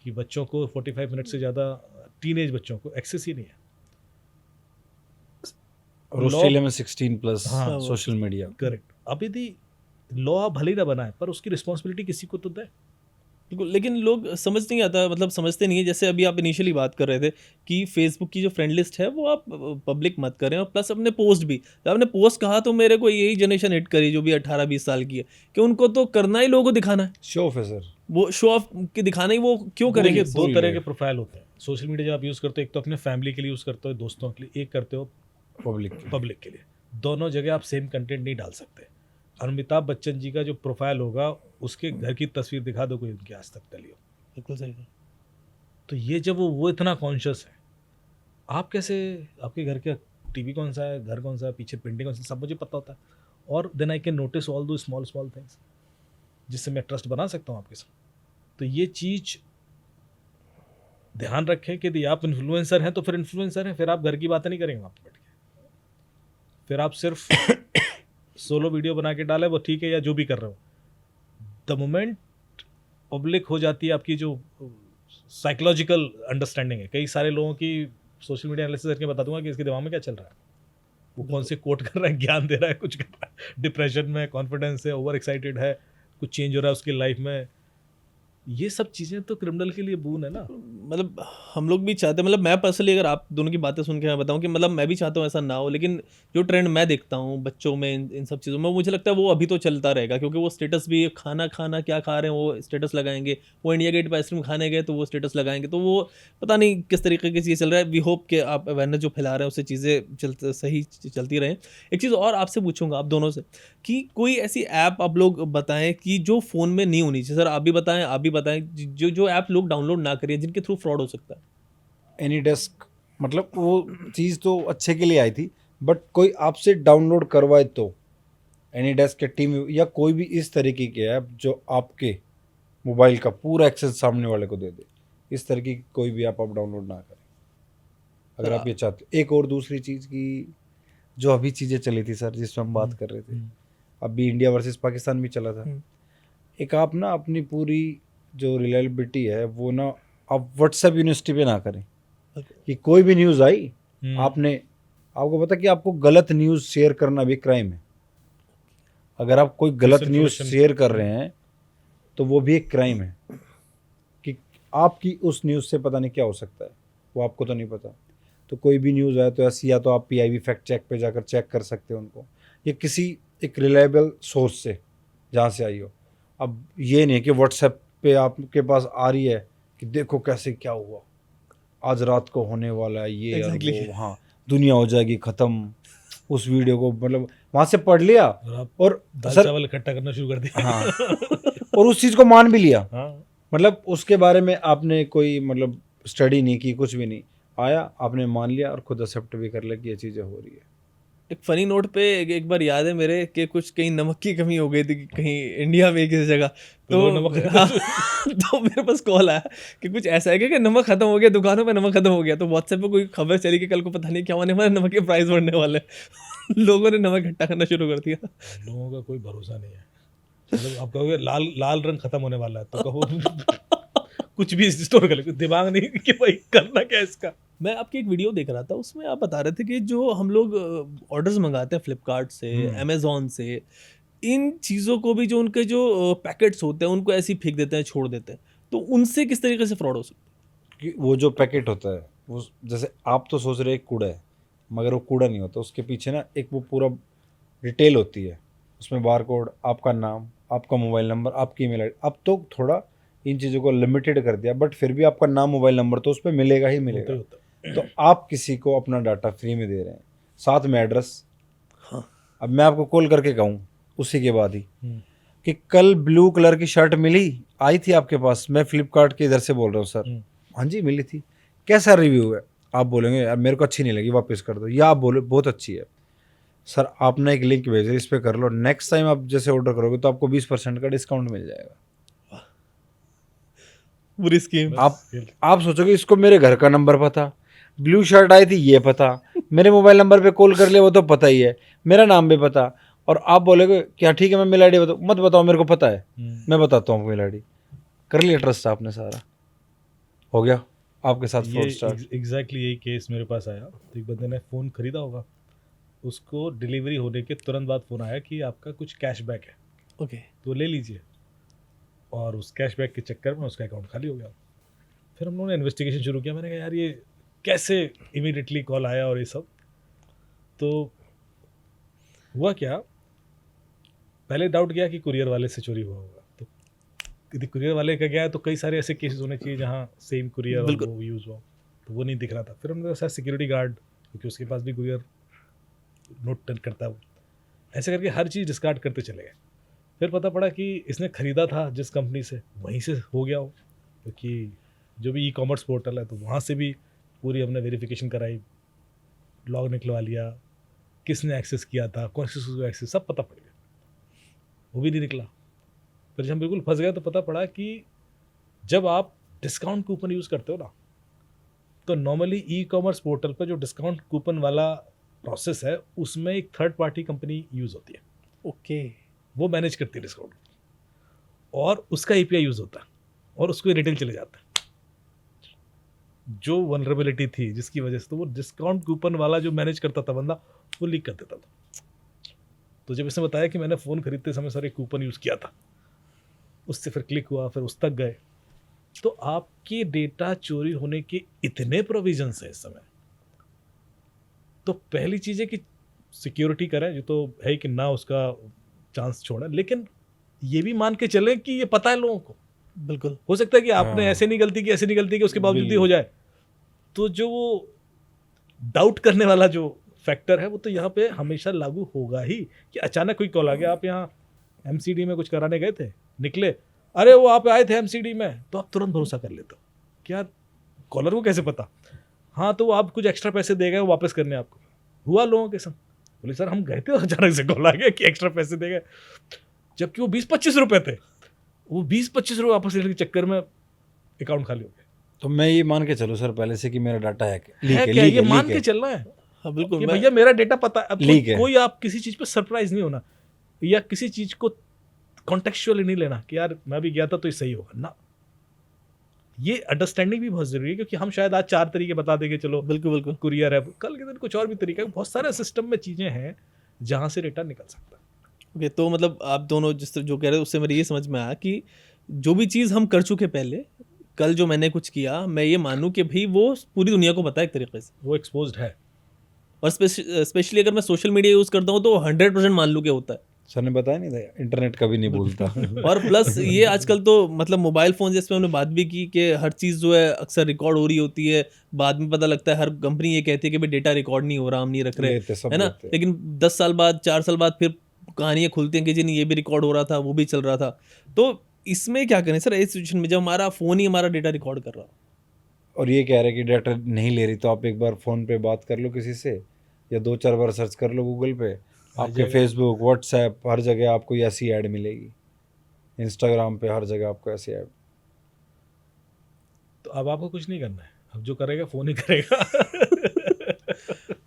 A: कि बच्चों को 45 मिनट से ज़्यादा, टीनेज बच्चों को एक्सेस ही नहीं है।
B: और ऑस्ट्रेलिया में 16+
A: हाँ,
B: सोशल मीडिया।
A: करेक्ट। अब यदि लॉ भले ही ना बनाए पर उसकी रिस्पॉन्सिबिलिटी किसी को तो दे।
C: बिल्कुल, लेकिन लोग समझ नहीं आता, मतलब समझते नहीं है। जैसे अभी आप इनिशियली बात कर रहे थे कि फेसबुक की जो फ्रेंड लिस्ट है वो आप पब्लिक मत करें, और प्लस अपने पोस्ट भी, जब आपने पोस्ट कहा तो मेरे को यही जनरेशन हिट करी जो भी 18-20 साल की है, कि उनको तो करना ही लोगों को दिखाना है।
B: शो ऑफ है सर,
C: वो शो ऑफ के दिखाना ही, वो क्यों करेंगे?
A: देखिए, दो तरह के प्रोफाइल होते हैं सोशल मीडिया जब आप यूज़ करते हो। एक तो अपने फैमिली के लिए यूज़ करते हो, दोस्तों के लिए, एक करते हो पब्लिक के लिए। दोनों जगह आप सेम कंटेंट नहीं डाल सकते। अमिताभ बच्चन जी का जो प्रोफाइल होगा उसके घर की तस्वीर दिखा दो कोई उनकी आज तक डली हो,
C: बिल्कुल सही।
A: तो ये जब वो इतना कॉन्शियस है, आप कैसे, आपके घर का टीवी कौन सा है, घर कौन सा है, पीछे पेंटिंग कौन सा, सब मुझे पता होता है। और then I can notice all those small things जिससे मैं ट्रस्ट बना सकता हूँ आपके साथ। तो ये चीज़ ध्यान रखें कि यदि आप इन्फ्लुएंसर हैं तो फिर इन्फ्लुएंसर हैं, फिर आप घर की बातें नहीं करेंगे वहाँ पर बैठ के। फिर आप सिर्फ सोलो वीडियो बना के डालें, वो ठीक है, या जो भी कर रहे हो। द मोमेंट पब्लिक हो जाती है आपकी जो साइकोलॉजिकल अंडरस्टैंडिंग है, कई सारे लोगों की सोशल मीडिया एनालिसिस करके बता दूंगा कि इसके दिमाग में क्या चल रहा है, वो कौन से कोट कर रहा है, ज्ञान दे रहा है, कुछ कर रहा है, डिप्रेशन में, कॉन्फिडेंस है, ओवर एक्साइटेड है, कुछ चेंज हो रहा है उसकी लाइफ में। ये सब चीज़ें तो क्रिमिनल के लिए बून है ना।
C: मतलब हम लोग भी चाहते हैं, मतलब मैं पर्सनली अगर आप दोनों की बातें सुन के मैं बताऊं कि मतलब मैं भी चाहता हूं ऐसा ना हो, लेकिन जो ट्रेंड मैं देखता हूं बच्चों में इन सब चीज़ों में, मुझे लगता है वो अभी तो चलता रहेगा, क्योंकि वो स्टेटस भी खाना खाना क्या खा रहे हैं वो स्टेटस लगाएंगे, वो इंडिया गेट पर आइसक्रीम खाने गए तो वो स्टेटस लगाएंगे, तो वो पता नहीं किस तरीके की चीज़ चल रहा है। वी होप कि आप अवेयरनेस जो फैला रहे हैं उससे चीज़ें सही चलती रहें। एक चीज़ और आपसे पूछूंगा आप दोनों से कि कोई ऐसी ऐप आप लोग बताएं कि जो फ़ोन में नहीं होनी चाहिए। सर आप भी बताएं जो जो ऐप लोग डाउनलोड ना करें जिनके थ्रू फ्रॉड हो सकता है।
B: एनी डेस्क, मतलब वो चीज़ तो अच्छे के लिए आई थी, बट कोई आपसे डाउनलोड करवाए तो एनी डेस्क के टीम या कोई भी इस तरीके की ऐप जो आपके मोबाइल का पूरा एक्सेस सामने वाले को दे दे, इस तरीके की कोई भी ऐप आप डाउनलोड ना करें अगर आप ये चाहते हो। एक और दूसरी चीज़ की जो अभी चीज़ें चली थी सर, जिसमें हम बात कर रहे थे, अभी इंडिया वर्सेस पाकिस्तान भी चला था। एक आप ना अपनी पूरी जो रिलायबिलिटी है वो ना आप व्हाट्सएप यूनिवर्सिटी पे ना करें कि कोई भी न्यूज़ आई आपने, आपको पता कि आपको गलत न्यूज़ शेयर करना भी क्राइम है। अगर आप कोई गलत न्यूज़ शेयर कर रहे हैं तो वो भी एक क्राइम है कि आपकी उस न्यूज़ से पता नहीं क्या हो सकता है, वो आपको तो नहीं पता। तो कोई भी न्यूज़ आए तो ऐसी, या तो आप PIB फैक्ट चेक पे जाकर चेक कर सकते हो उनको, या किसी एक रिलायबल सोर्स से जहाँ से आई हो। अब ये नहीं कि व्हाट्सएप पे आपके पास आ रही है कि देखो कैसे क्या हुआ, आज रात को होने वाला है ये
C: Exactly.
B: और वो, हाँ दुनिया हो जाएगी ख़त्म, उस वीडियो को मतलब वहाँ से पढ़ लिया और
A: दाल
B: सर
A: चावल इकट्ठा करना शुरू कर दिया।
B: हाँ और उस चीज़ को मान भी लिया।
A: हाँ,
B: मतलब उसके बारे में आपने कोई मतलब स्टडी नहीं की, कुछ भी नहीं, आया आपने मान लिया और खुद एक्सेप्ट भी कर लिया कि ये चीज़ें हो रही है।
C: एक फनी नोट पे एक बार याद है मेरे कि कुछ कहीं नमक की कमी हो गई थी कहीं इंडिया में किसी जगह, तो
A: वो नमक
C: हाँ, तो मेरे पास कॉल आया कि कुछ ऐसा है कि नमक खत्म हो गया, दुकानों पे नमक खत्म हो गया। तो व्हाट्सएप पे कोई खबर चली कि कल को पता नहीं क्या होने वाला, नमक के प्राइस बढ़ने वाले हैं। लोगों ने नमक इकट्ठा करना शुरू कर दिया।
A: लोगों का कोई भरोसा नहीं है। मतलब आप कहोगे लाल लाल रंग खत्म होने वाला है तो कहो कुछ भी स्टोर कर ले, दिमाग नहीं कि भाई करना क्या है इसका।
C: मैं आपकी एक वीडियो देख रहा था, उसमें आप बता रहे थे कि जो हम लोग ऑर्डर्स मंगाते हैं फ्लिपकार्ट से, अमेजोन से, इन चीज़ों को भी जो उनके जो पैकेट्स होते हैं उनको ऐसे ही फेंक देते हैं, छोड़ देते हैं, तो उनसे किस तरीके से फ्रॉड हो सकता है?
B: कि वो जो पैकेट होता है वो, जैसे आप तो सोच रहे हैं कूड़ा है, मगर वो कूड़ा नहीं होता, उसके पीछे ना एक वो पूरा डिटेल होती है, उसमें बार कोड, आपका नाम, आपका मोबाइल नंबर, आपकी ईमेल आईडी। अब तो थोड़ा इन चीज़ों को लिमिटेड कर दिया, बट फिर भी आपका नाम मोबाइल नंबर तो उस पर मिलेगा ही मिलेगा। तो आप किसी को अपना डाटा फ्री में दे रहे हैं, साथ में एड्रेस।
C: हाँ।
B: अब मैं आपको कॉल करके कहूँ उसी के बाद ही कि कल ब्लू कलर की शर्ट मिली, आई थी आपके पास, मैं फ्लिपकार्ट के इधर से बोल रहा हूँ सर, हाँ जी मिली थी, कैसा रिव्यू है? आप बोलेंगे यार मेरे को अच्छी नहीं लगी, वापस कर दो, या आप बोले बहुत अच्छी है। सर आपने एक लिंक भेजा, इस पर कर लो, नेक्स्ट टाइम आप जैसे ऑर्डर करोगे तो आपको 20% का डिस्काउंट मिल जाएगा।
C: बुरी स्कीम।
B: आप सोचोगे इसको मेरे घर का नंबर पता, ब्लू शर्ट आई थी ये पता, मेरे मोबाइल नंबर पे कॉल कर लिया वो तो पता ही है, मेरा नाम भी पता, और आप बोलोगे क्या ठीक है मैं मेल आईडी बताऊँ? मत बताओ, मेरे को पता है, मैं बताता हूँ मेल आईडी। कर लिया ट्रस्ट आपने, सारा हो गया आपके साथ फ्रॉड स्टार्ट।
A: एग्जैक्टली यही केस मेरे पास आया। तो एक बंदे ने फ़ोन खरीदा होगा, उसको डिलीवरी होने के तुरंत बाद फ़ोन आया कि आपका कुछ कैशबैक है,
C: ओके।
A: तो ले लीजिए। और उस कैशबैक के चक्कर में उसका अकाउंट खाली हो गया। फिर हम लोगों ने इन्वेस्टिगेशन शुरू किया। मैंने कहा यार ये कैसे इमीडिएटली कॉल आया और ये सब। तो हुआ क्या, पहले डाउट किया कि कुरियर वाले से चोरी हुआ होगा। तो यदि कुरियर वाले का गया है तो कई सारे ऐसे केसेस होने चाहिए जहाँ सेम कुरियर और वो यूज़ हुआ, तो वो नहीं दिख रहा था। फिर हमने शायद सिक्योरिटी गार्ड, क्योंकि उसके पास भी कुरियर नोट करता है वो, ऐसे करके हर चीज़ डिस्कार्ड करते चले गए। फिर पता पड़ा कि इसने ख़रीदा था जिस कंपनी से, वहीं से हो गया हो, क्योंकि जो भी ई-कॉमर्स पोर्टल है तो वहाँ से भी पूरी हमने वेरिफिकेशन कराई, लॉग निकलवा लिया, किसने एक्सेस किया था, कौन सी एक्सेस, सब पता पड़ गया। वो भी नहीं निकला। फिर जब हम बिल्कुल फंस गए तो पता पड़ा कि जब आप डिस्काउंट कूपन यूज़ करते हो ना, तो नॉर्मली ई-कॉमर्स पोर्टल पर जो डिस्काउंट कूपन वाला प्रोसेस है उसमें एक थर्ड पार्टी कंपनी यूज़ होती है।
C: ओके।
A: वो मैनेज करती है डिस्काउंट, और उसका API यूज़ होता है और उसको रिटेल चले जाता है। जो वनरेबिलिटी थी जिसकी वजह से, तो वो डिस्काउंट कूपन वाला जो मैनेज करता था बंदा, वो लीक कर देता था। तो जब इसने बताया कि मैंने फ़ोन खरीदते समय सर एक कूपन यूज़ किया था, उससे फिर क्लिक हुआ, फिर उस तक गए, तो आपके डेटा चोरी होने के इतने प्रोविजंस है इस समय, तो पहली चीज़ है कि सिक्योरिटी करें, जो तो है ही कि ना उसका चांस छोड़ें, लेकिन ये भी मान के चलें कि ये पता है लोगों को।
C: बिल्कुल।
A: हो सकता है कि आपने
B: हाँ।
A: ऐसे नहीं गलती की, ऐसे नहीं गलती की, उसके बावजूद ही
B: बिल्कुल।
A: हो जाए। तो जो वो डाउट करने वाला जो फैक्टर है वो तो यहाँ पे हमेशा लागू होगा ही, कि अचानक कोई कॉल आ गया, आप यहाँ एमसीडी में कुछ कराने गए थे, निकले, अरे वो आप आए थे एमसीडी में, तो आप तुरंत भरोसा कर लेते हो कि यार कॉलर को कैसे पता, हाँ तो वो आप कुछ एक्स्ट्रा पैसे दे गए वापस करने आपको। हुआ लोगों के संग, बोले सर हम गए थे और अचानक से कॉल आ गया कि एक्स्ट्रा पैसे दे गए, जबकि वो 20-25 रुपए थे। वो 20-25 रुपए वापस लेने के चक्कर में अकाउंट खाली हो गया।
B: तो मैं ये मान के चलूँ सर पहले से कि मेरा डाटा है
A: है क्या, ये मान के चलना है
C: हाँ बिल्कुल।
A: कि
C: मैं
A: भैया मेरा डेटा पता है। अब
B: लीक है।
A: कोई आप किसी चीज पे सरप्राइज नहीं होना, या किसी चीज को कॉन्टेक्चुअली नहीं लेना कि यार मैं भी गया था तो ये सही होगा ना। ये अंडरस्टैंडिंग भी बहुत जरूरी है, क्योंकि हम शायद आज 4 तरीके बता देंगे, चलो
C: बिल्कुल बिल्कुल।
A: कुरियर है, कल के दिन कुछ और भी तरीका है। बहुत सारे सिस्टम में चीजें हैं जहां से डेटा निकल सकता है।
C: ओके, तो मतलब आप दोनों जिस तरह जो कह रहे हो उससे मेरे ये समझ में आया कि जो भी चीज़ हम कर चुके पहले, कल जो मैंने कुछ किया, मैं ये मानूं कि भाई वो पूरी दुनिया को पता है एक तरीके से।
A: वो एक्सपोज्ड है।
C: और स्पेशली अगर मैं सोशल मीडिया यूज़ करता हूँ तो 100% मान लूँ कि होता है।
B: सर ने बताया नहीं था इंटरनेट कभी नहीं भूलता।
C: और प्लस ये आजकल तो मतलब मोबाइल फ़ोन, जैसे हमने बात भी की कि हर चीज़ जो है अक्सर रिकॉर्ड हो रही होती है, बाद में पता लगता है हर कंपनी ये कहती है कि भाई डेटा रिकॉर्ड नहीं हो रहा, हम नहीं रख रहे,
B: लेते सब
C: है ना।
B: लेते।
C: लेकिन 10 साल बाद, 4 साल बाद फिर कहानियाँ खुलती हैं कि जी नहीं ये भी रिकॉर्ड हो रहा था, वो भी चल रहा था। तो इसमें क्या करें सर इस सिचुएशन में जब हमारा फ़ोन ही हमारा डेटा रिकॉर्ड कर रहा हो?
B: और ये कह रहे हैं कि डाटा नहीं ले रही, तो आप एक बार फ़ोन पे बात कर लो किसी से, या 2-4 बार सर्च कर लो गूगल पे, आपके
A: जगह।
B: फेसबुक, व्हाट्सएप, हर जगह आपको ऐसी ऐड मिलेगी। इंस्टाग्राम पे हर जगह आपको ऐसी ऐड।
A: तो अब आपको कुछ नहीं करना है, अब जो करेगा फोन ही करेगा।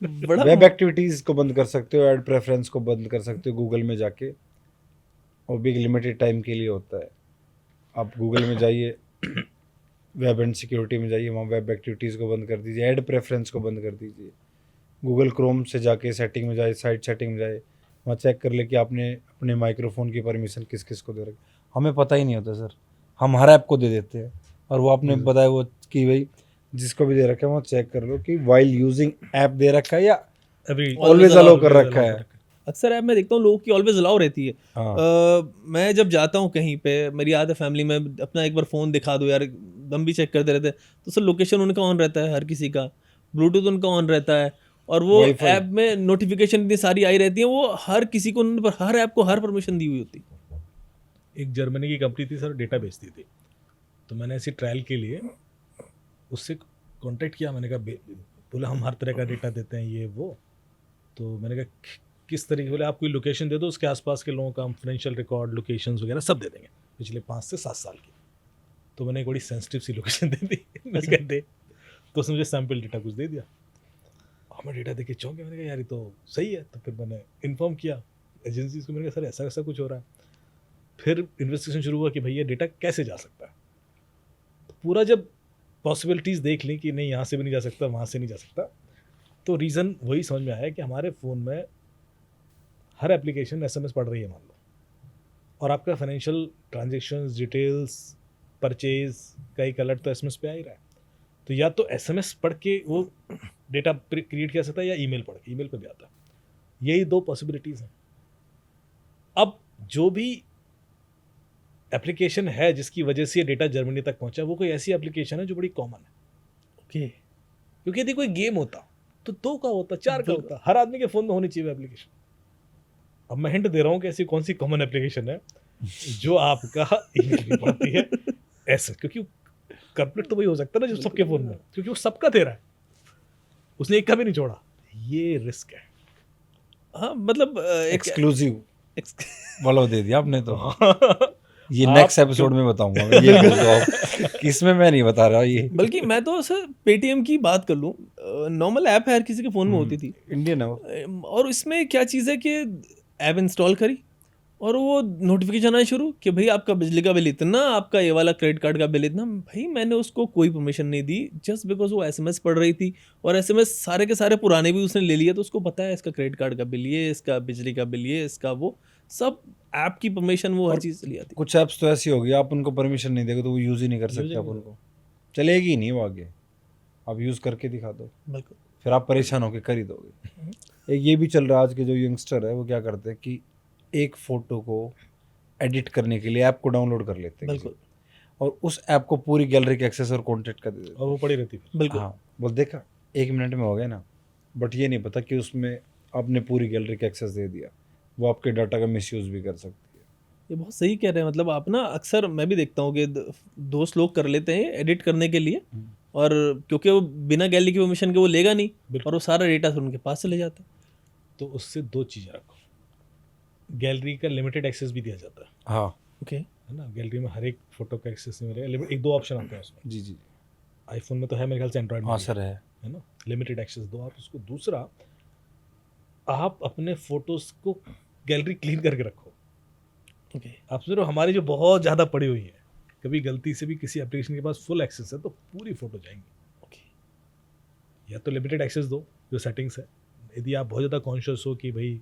C: बड़ा
B: वेब एक्टिविटीज़ को बंद कर सकते हो, ऐड प्रेफरेंस को बंद कर सकते हो गूगल में जाके, और भी लिमिटेड टाइम के लिए होता है। आप गूगल में जाइए, वेब एंड सिक्योरिटी में जाइए, वहाँ वेब एक्टिविटीज़ को बंद कर दीजिए, ऐड प्रेफरेंस को बंद कर दीजिए। गूगल क्रोम से जाके सेटिंग में जाए, साइट सेटिंग में जाए, वहाँ चेक कर ले कि आपने अपने माइक्रोफोन की परमिशन किस किस को दे रखी। हमें पता ही नहीं होता सर, हम हर ऐप को दे देते हैं, और वो आपने बताया वो कि भाई जिसको भी दे रखा है वो चेक कर लो कि वाइल यूजिंग ऐप दे रखा है या
A: अभी
B: ऑलवेज अलाउ कर रखा है।
C: अक्सर ऐप में देखता हूँ लोगों की ऑलवेज अलाउ रहती है।
B: हाँ।
C: मैं जब जाता हूँ कहीं पे, मेरी आदत है फैमिली में अपना एक बार फ़ोन दिखा दो यार, हम भी चेक करते रहते हैं, तो सर लोकेशन उनका ऑन रहता है, हर किसी का ब्लूटूथ उनका ऑन रहता है, और वो
B: Wi-Fi।
C: ऐप में नोटिफिकेशन इतनी सारी आई रहती है, वो हर किसी को उन्होंने हर ऐप को हर परमिशन दी हुई होती है।
A: एक जर्मनी की कंपनी थी सर, डेटा बेचती थी, तो मैंने ऐसी ट्रायल के लिए उससे कांटेक्ट किया। मैंने कहा बोला हम हर तरह का डेटा देते हैं ये वो, तो मैंने कहा किस तरीके, बोले आप कोई लोकेशन दे दो, उसके आसपास के लोगों का हम फाइनेंशियल रिकॉर्ड, लोकेशंस वगैरह सब दे देंगे पिछले 5 से 7 साल की। तो मैंने एक बड़ी सेंसिटिव सी लोकेशन दे दी। मैंने कहा दे, तो उसने मुझे सैम्पल डेटा कुछ दे दिया। हमें डेटा देखे चौंके, मैंने कहा यार ये तो सही है। तो फिर मैंने इन्फॉर्म किया एजेंसीज को, मैंने कहा सर ऐसा ऐसा कुछ हो रहा है। फिर इन्वेस्टिगेशन शुरू हुआ कि भैया डेटा कैसे जा सकता है। तो पूरा जब पॉसिबिलिटीज़ देख ली कि नहीं यहाँ से भी नहीं जा सकता, वहाँ से नहीं जा सकता, तो रीज़न वही समझ में आया कि हमारे फ़ोन में हर एप्लीकेशन एसएमएस पढ़ रही है मान लो, और आपका फाइनेंशियल ट्रांजेक्शन्स डिटेल्स, परचेज का एक अलर्ट तो एसएमएस पे आ ही रहा है। तो या तो एसएमएस पढ़ के वो डेटा क्रिएट किया सकता है, या ईमेल पढ़ के, ईमेल पे भी आता है। यही 2 पॉसिबिलिटीज़ हैं। अब जो भी एप्लीकेशन है जिसकी वजह से ये डेटा जर्मनी तक पहुंचा, वो कोई ऐसी एप्लीकेशन है जो बड़ी कॉमन है।
C: ओके,
A: क्योंकि यदि कोई गेम होता तो 2 का होता, 4 का होता, हर आदमी के फ़ोन में होनी चाहिए एप्लीकेशन। अब मैं हिंट दे रहा हूँ कि ऐसी कौन सी कॉमन एप्लीकेशन है जो आपका ईमेल भी पढ़ती है ऐसे, क्योंकि कल्प्रिट तो वही हो सकता है ना जो सबके फ़ोन में, क्योंकि वो सबका दे रहा है, उसने एक का भी नहीं छोड़ा। ये रिस्क है।
C: हाँ मतलब
B: एक्सक्लूसिव वाला दे दिया आपने तो।
A: हाँ।
B: ये
A: आप
B: नेक्स्ट एपिसोड में बताऊंगा मैं, ये बोल दो आप। इसमें मैं नहीं बता रहा ये।
C: बल्कि मैं तो सर पेटीएम की बात कर लूँ, नॉर्मल ऐप है, हर किसी के फ़ोन में होती थी,
B: इंडियन है वो।
C: और इसमें क्या चीज़ है कि ऐप इंस्टॉल करी और वो नोटिफिकेशन आना शुरू कि भाई आपका बिजली का बिल इतना, आपका ये वाला क्रेडिट कार्ड का बिल इतना। भाई मैंने उसको कोई परमिशन नहीं दी, जस्ट बिकॉज वो एसएमएस पढ़ रही थी, और एसएमएस सारे के सारे पुराने भी उसने ले लिया, तो उसको पता है इसका क्रेडिट कार्ड का बिल ये, इसका बिजली का बिल ये, इसका वो। सब ऐप की परमिशन, वो हर
B: और
C: चीज़ चली आती
B: कुछ ऐप्स तो ऐसी होगी, आप उनको परमिशन नहीं देंगे तो वो यूज़ ही नहीं कर
A: यूज़ ही
B: सकते, आप
A: नहीं
B: उनको चलेगी ही नहीं वो आगे। आप यूज़ करके दिखा दो,
C: है। बिल्कुल।
B: फिर आप परेशान होकर कर ही दोगे। एक ये भी चल रहा है, आज के जो यंगस्टर है वो क्या करते हैं कि एक फ़ोटो को एडिट करने के लिए ऐप को डाउनलोड कर लेते हैं
C: बिल्कुल।
B: और उस ऐप को पूरी गैलरी के एक्सेस और कॉन्टेक्ट कर देते हैं।
A: और वो पड़ी रहती फिर।
C: बिल्कुल।
B: हाँ, बोल देखा 1 मिनट में हो गया ना, बट ये नहीं पता कि उसमें आपने पूरी गैलरी का एक्सेस दे दिया, वो आपके डाटा का मिसयूज़ भी कर सकती है।
C: ये बहुत सही कह रहे हैं। मतलब आप ना, अक्सर मैं भी देखता हूँ कि दोस्त लोग कर लेते हैं एडिट करने के लिए, और क्योंकि वो बिना गैलरी की परमिशन के वो लेगा नहीं,
A: बिल्कुल।
C: और वो सारा डेटा उनके पास चले जाता है।
A: तो उससे 2 चीज़ें रखो, गैलरी का लिमिटेड एक्सेस भी दिया जाता है
B: हाँ,
C: ओके।
A: है ना, गैलरी में हर एक फोटो का एक्सेस नहीं मिलेगा, एक 2 ऑप्शन आते हैं उसमें।
B: जी जी,
A: आईफोन में तो है, मेरे ख्याल से एंड्रॉइड में
B: हाँ
A: भी
B: सर है।
A: है ना, लिमिटेड एक्सेस दो आप उसको। दूसरा, आप अपने फोटोज को गैलरी क्लीन करके रखो।
C: ओके।
A: आप सोच रहे हो हमारी जो बहुत ज़्यादा पड़ी हुई है, कभी गलती से भी किसी एप्लीकेशन के पास फुल एक्सेस है तो पूरी फोटो जाएंगी।
C: ओके।
A: या तो लिमिटेड एक्सेस दो जो सेटिंग्स है, यदि आप बहुत ज़्यादा कॉन्शियस हो कि भाई,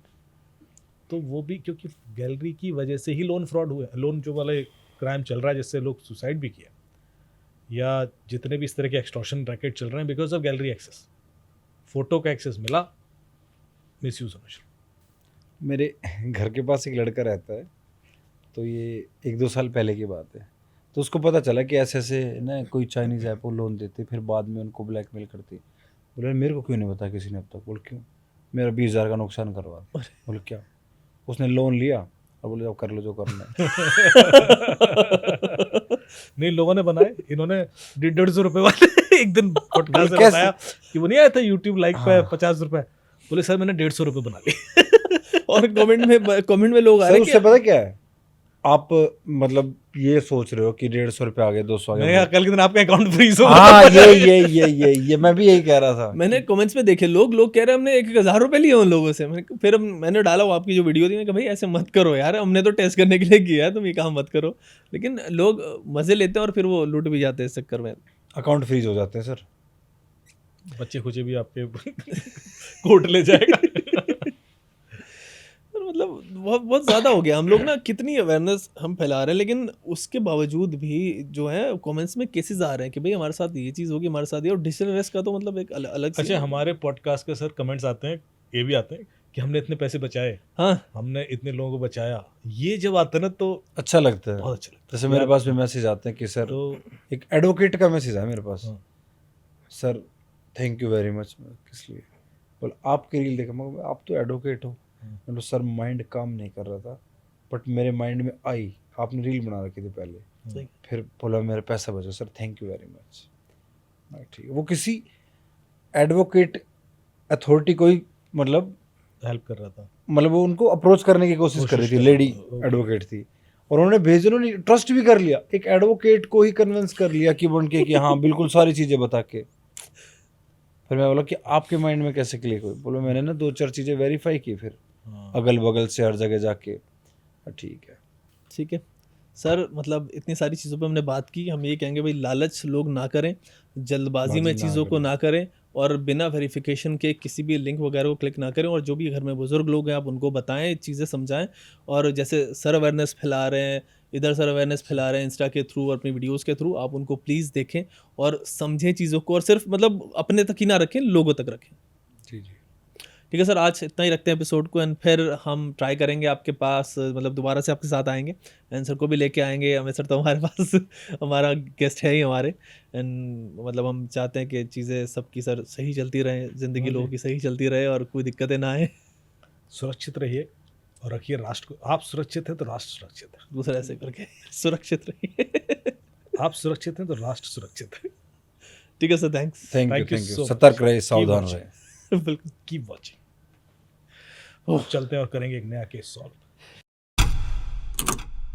A: तो वो भी, क्योंकि गैलरी की वजह से ही लोन फ्रॉड हुए, लोन जो वाले क्राइम चल रहा है जिससे लोग सुसाइड भी किया, या जितने भी इस तरह के एक्सटॉर्शन रैकेट चल रहे हैं, because of gallery access. Photo का एक्सेस मिला, मिसयूज होना शुरू।
B: मेरे घर के पास एक लड़का रहता है, तो ये 1-2 साल पहले की बात है। तो उसको पता चला कि ऐसे ऐसे ना कोई चाइनीज़ ऐप वो लोन देते, फिर बाद में उनको ब्लैकमेल करती। बोले मेरे को क्यों नहीं बताया किसी ने अब तक? बोले क्यों? मेरा 20,000 का नुकसान करवा। बोले क्या? उसने लोन लिया और बोले अब कर लो जो करना है।
A: नहीं, लोगों ने बनाए, इन्होंने 150 रुपए वाले एक दिन पॉडकास्ट में
B: कैसे?
A: बताया कि वो नहीं आया था यूट्यूब लाइक पे
B: हाँ।
A: 50 रुपए, बोले सर मैंने 150 रुपए बना लिए।
C: और कमेंट में लोग आ
B: सर
C: रहे
B: उससे पता क्या है, आप मतलब ये सोच रहे हो कि 150 रुपये आ गए, 200 आ
A: मैंने
B: गए।
A: कहा कल के दिन आपका अकाउंट फ्रीज हो।
B: हाँ, ये मैं भी यही कह रहा था।
C: मैंने कमेंट्स में देखे, लोग कह रहे हैं हमने 1,000 रुपए लिए उन लोगों से। फिर मैंने डाला वो आपकी जो वीडियो थी, मैंने कहा भाई ऐसे मत करो यार, हमने तो टेस्ट करने के लिए किया है, तुम ये काम मत करो। लेकिन लोग मजे लेते हैं और फिर वो लूट भी जाते हैं इस चक्कर में।
B: अकाउंट फ्रीज हो जाते हैं सर।
A: बच्चे खुचे भी आपके कोर्ट ले जाएगा।
C: पर मतलब बहुत बहुत ज़्यादा हो गया। हम लोग ना कितनी अवेयरनेस हम फैला रहे हैं, लेकिन उसके बावजूद भी जो है कमेंट्स में केसेस आ रहे हैं कि भाई हमारे साथ ये चीज़ होगी, हमारे साथ ये। और डिजिटल अरेस्ट का तो मतलब एक अलग सी।
A: अच्छा, हमारे पॉडकास्ट के सर कमेंट्स आते हैं, ये भी आते हैं कि हमने इतने पैसे बचाए,
C: हाँ।
A: हमने इतने लोगों को बचाया। ये जब आता है ना तो
B: अच्छा लगता है।
A: बहुत अच्छा लगता
B: जैसे मेरे पास भी मैसेज आते हैं कि सर,
A: तो
B: एक एडवोकेट का मैसेज है मेरे पास।
A: हाँ।
B: Sir thank you very much. किस लिए? बोल आपकी रील देखा। मैं आप तो एडवोकेट हो। मतलब सर माइंड काम नहीं कर रहा था, बट मेरे माइंड में आई, आपने रील बना रखी थी पहले,
C: सही।
B: फिर बोला मेरा पैसा बचा। Sir thank you very much. ठीक है, वो किसी एडवोकेट अथॉरिटी को ही मतलब
A: हेल्प कर रहा था,
B: मतलब वो उनको अप्रोच करने की कोशिश कर रही थी,
A: कोशिश कर
B: लेडी
A: रहा था, ओके।
B: एडवोकेट थी, और उन्होंने भेज, उन्होंने ट्रस्ट भी कर लिया, एक एडवोकेट को ही कन्विंस कर लिया कि बन के कि हाँ बिल्कुल सारी चीज़ें बता के। फिर मैं बोला कि आपके माइंड में कैसे क्लिक हुई? बोलो मैंने ना 2-4 चीज़ें वेरीफाई की, फिर
A: हाँ।
B: अगल बगल से हर जगह जाके। ठीक है।
C: ठीक है सर, मतलब इतनी सारी चीज़ों पे हमने बात की। हम ये कहेंगे भाई लालच लोग ना करें, जल्दबाजी में
B: बाजी ना
C: चीज़ों को
B: करें।
C: ना करें, और बिना वेरिफिकेशन के किसी भी लिंक वगैरह को क्लिक ना करें। और जो भी घर में बुजुर्ग लोग हैं आप उनको बताएं, चीज़ें समझाएं। और जैसे सर अवेयरनेस फैला रहे हैं, इधर सर अवेयरनेस फैला रहे हैं इंस्टा के थ्रू और अपनी वीडियोज़ के थ्रू, आप उनको प्लीज़ देखें और समझें चीज़ों को, और सिर्फ मतलब अपने तक ही ना रखें, लोगों तक रखें।
B: जी जी,
C: ठीक है सर, आज इतना ही रखते हैं एपिसोड को, एंड फिर हम ट्राई करेंगे आपके पास, मतलब दोबारा से आपके साथ आएंगे, एंड सर को भी लेके आएंगे। हमें सर तो हमारे पास हमारा गेस्ट है ही हमारे, एंड मतलब हम चाहते हैं कि चीज़ें सबकी सर सही चलती रहें, ज़िंदगी
A: हाँ जी।
C: लोगों की सही चलती रहे और कोई दिक्कतें ना आए।
A: सुरक्षित रहिए और रखिए राष्ट्र को। आप सुरक्षित हैं तो राष्ट्र सुरक्षित है,
C: दूसरा ऐसे करके सुरक्षित रहिए।
A: आप सुरक्षित हैं तो राष्ट्र सुरक्षित है।
C: ठीक है sir, thanks.
B: Thank
A: Thank
B: you
A: you so
B: सतर्क
A: much.
B: रहे,
A: Keep
B: सावधान
A: watching.
B: रहे।
C: बिल्कुल।
A: Keep watching. चलते हैं और करेंगे एक नया केस सॉल्व।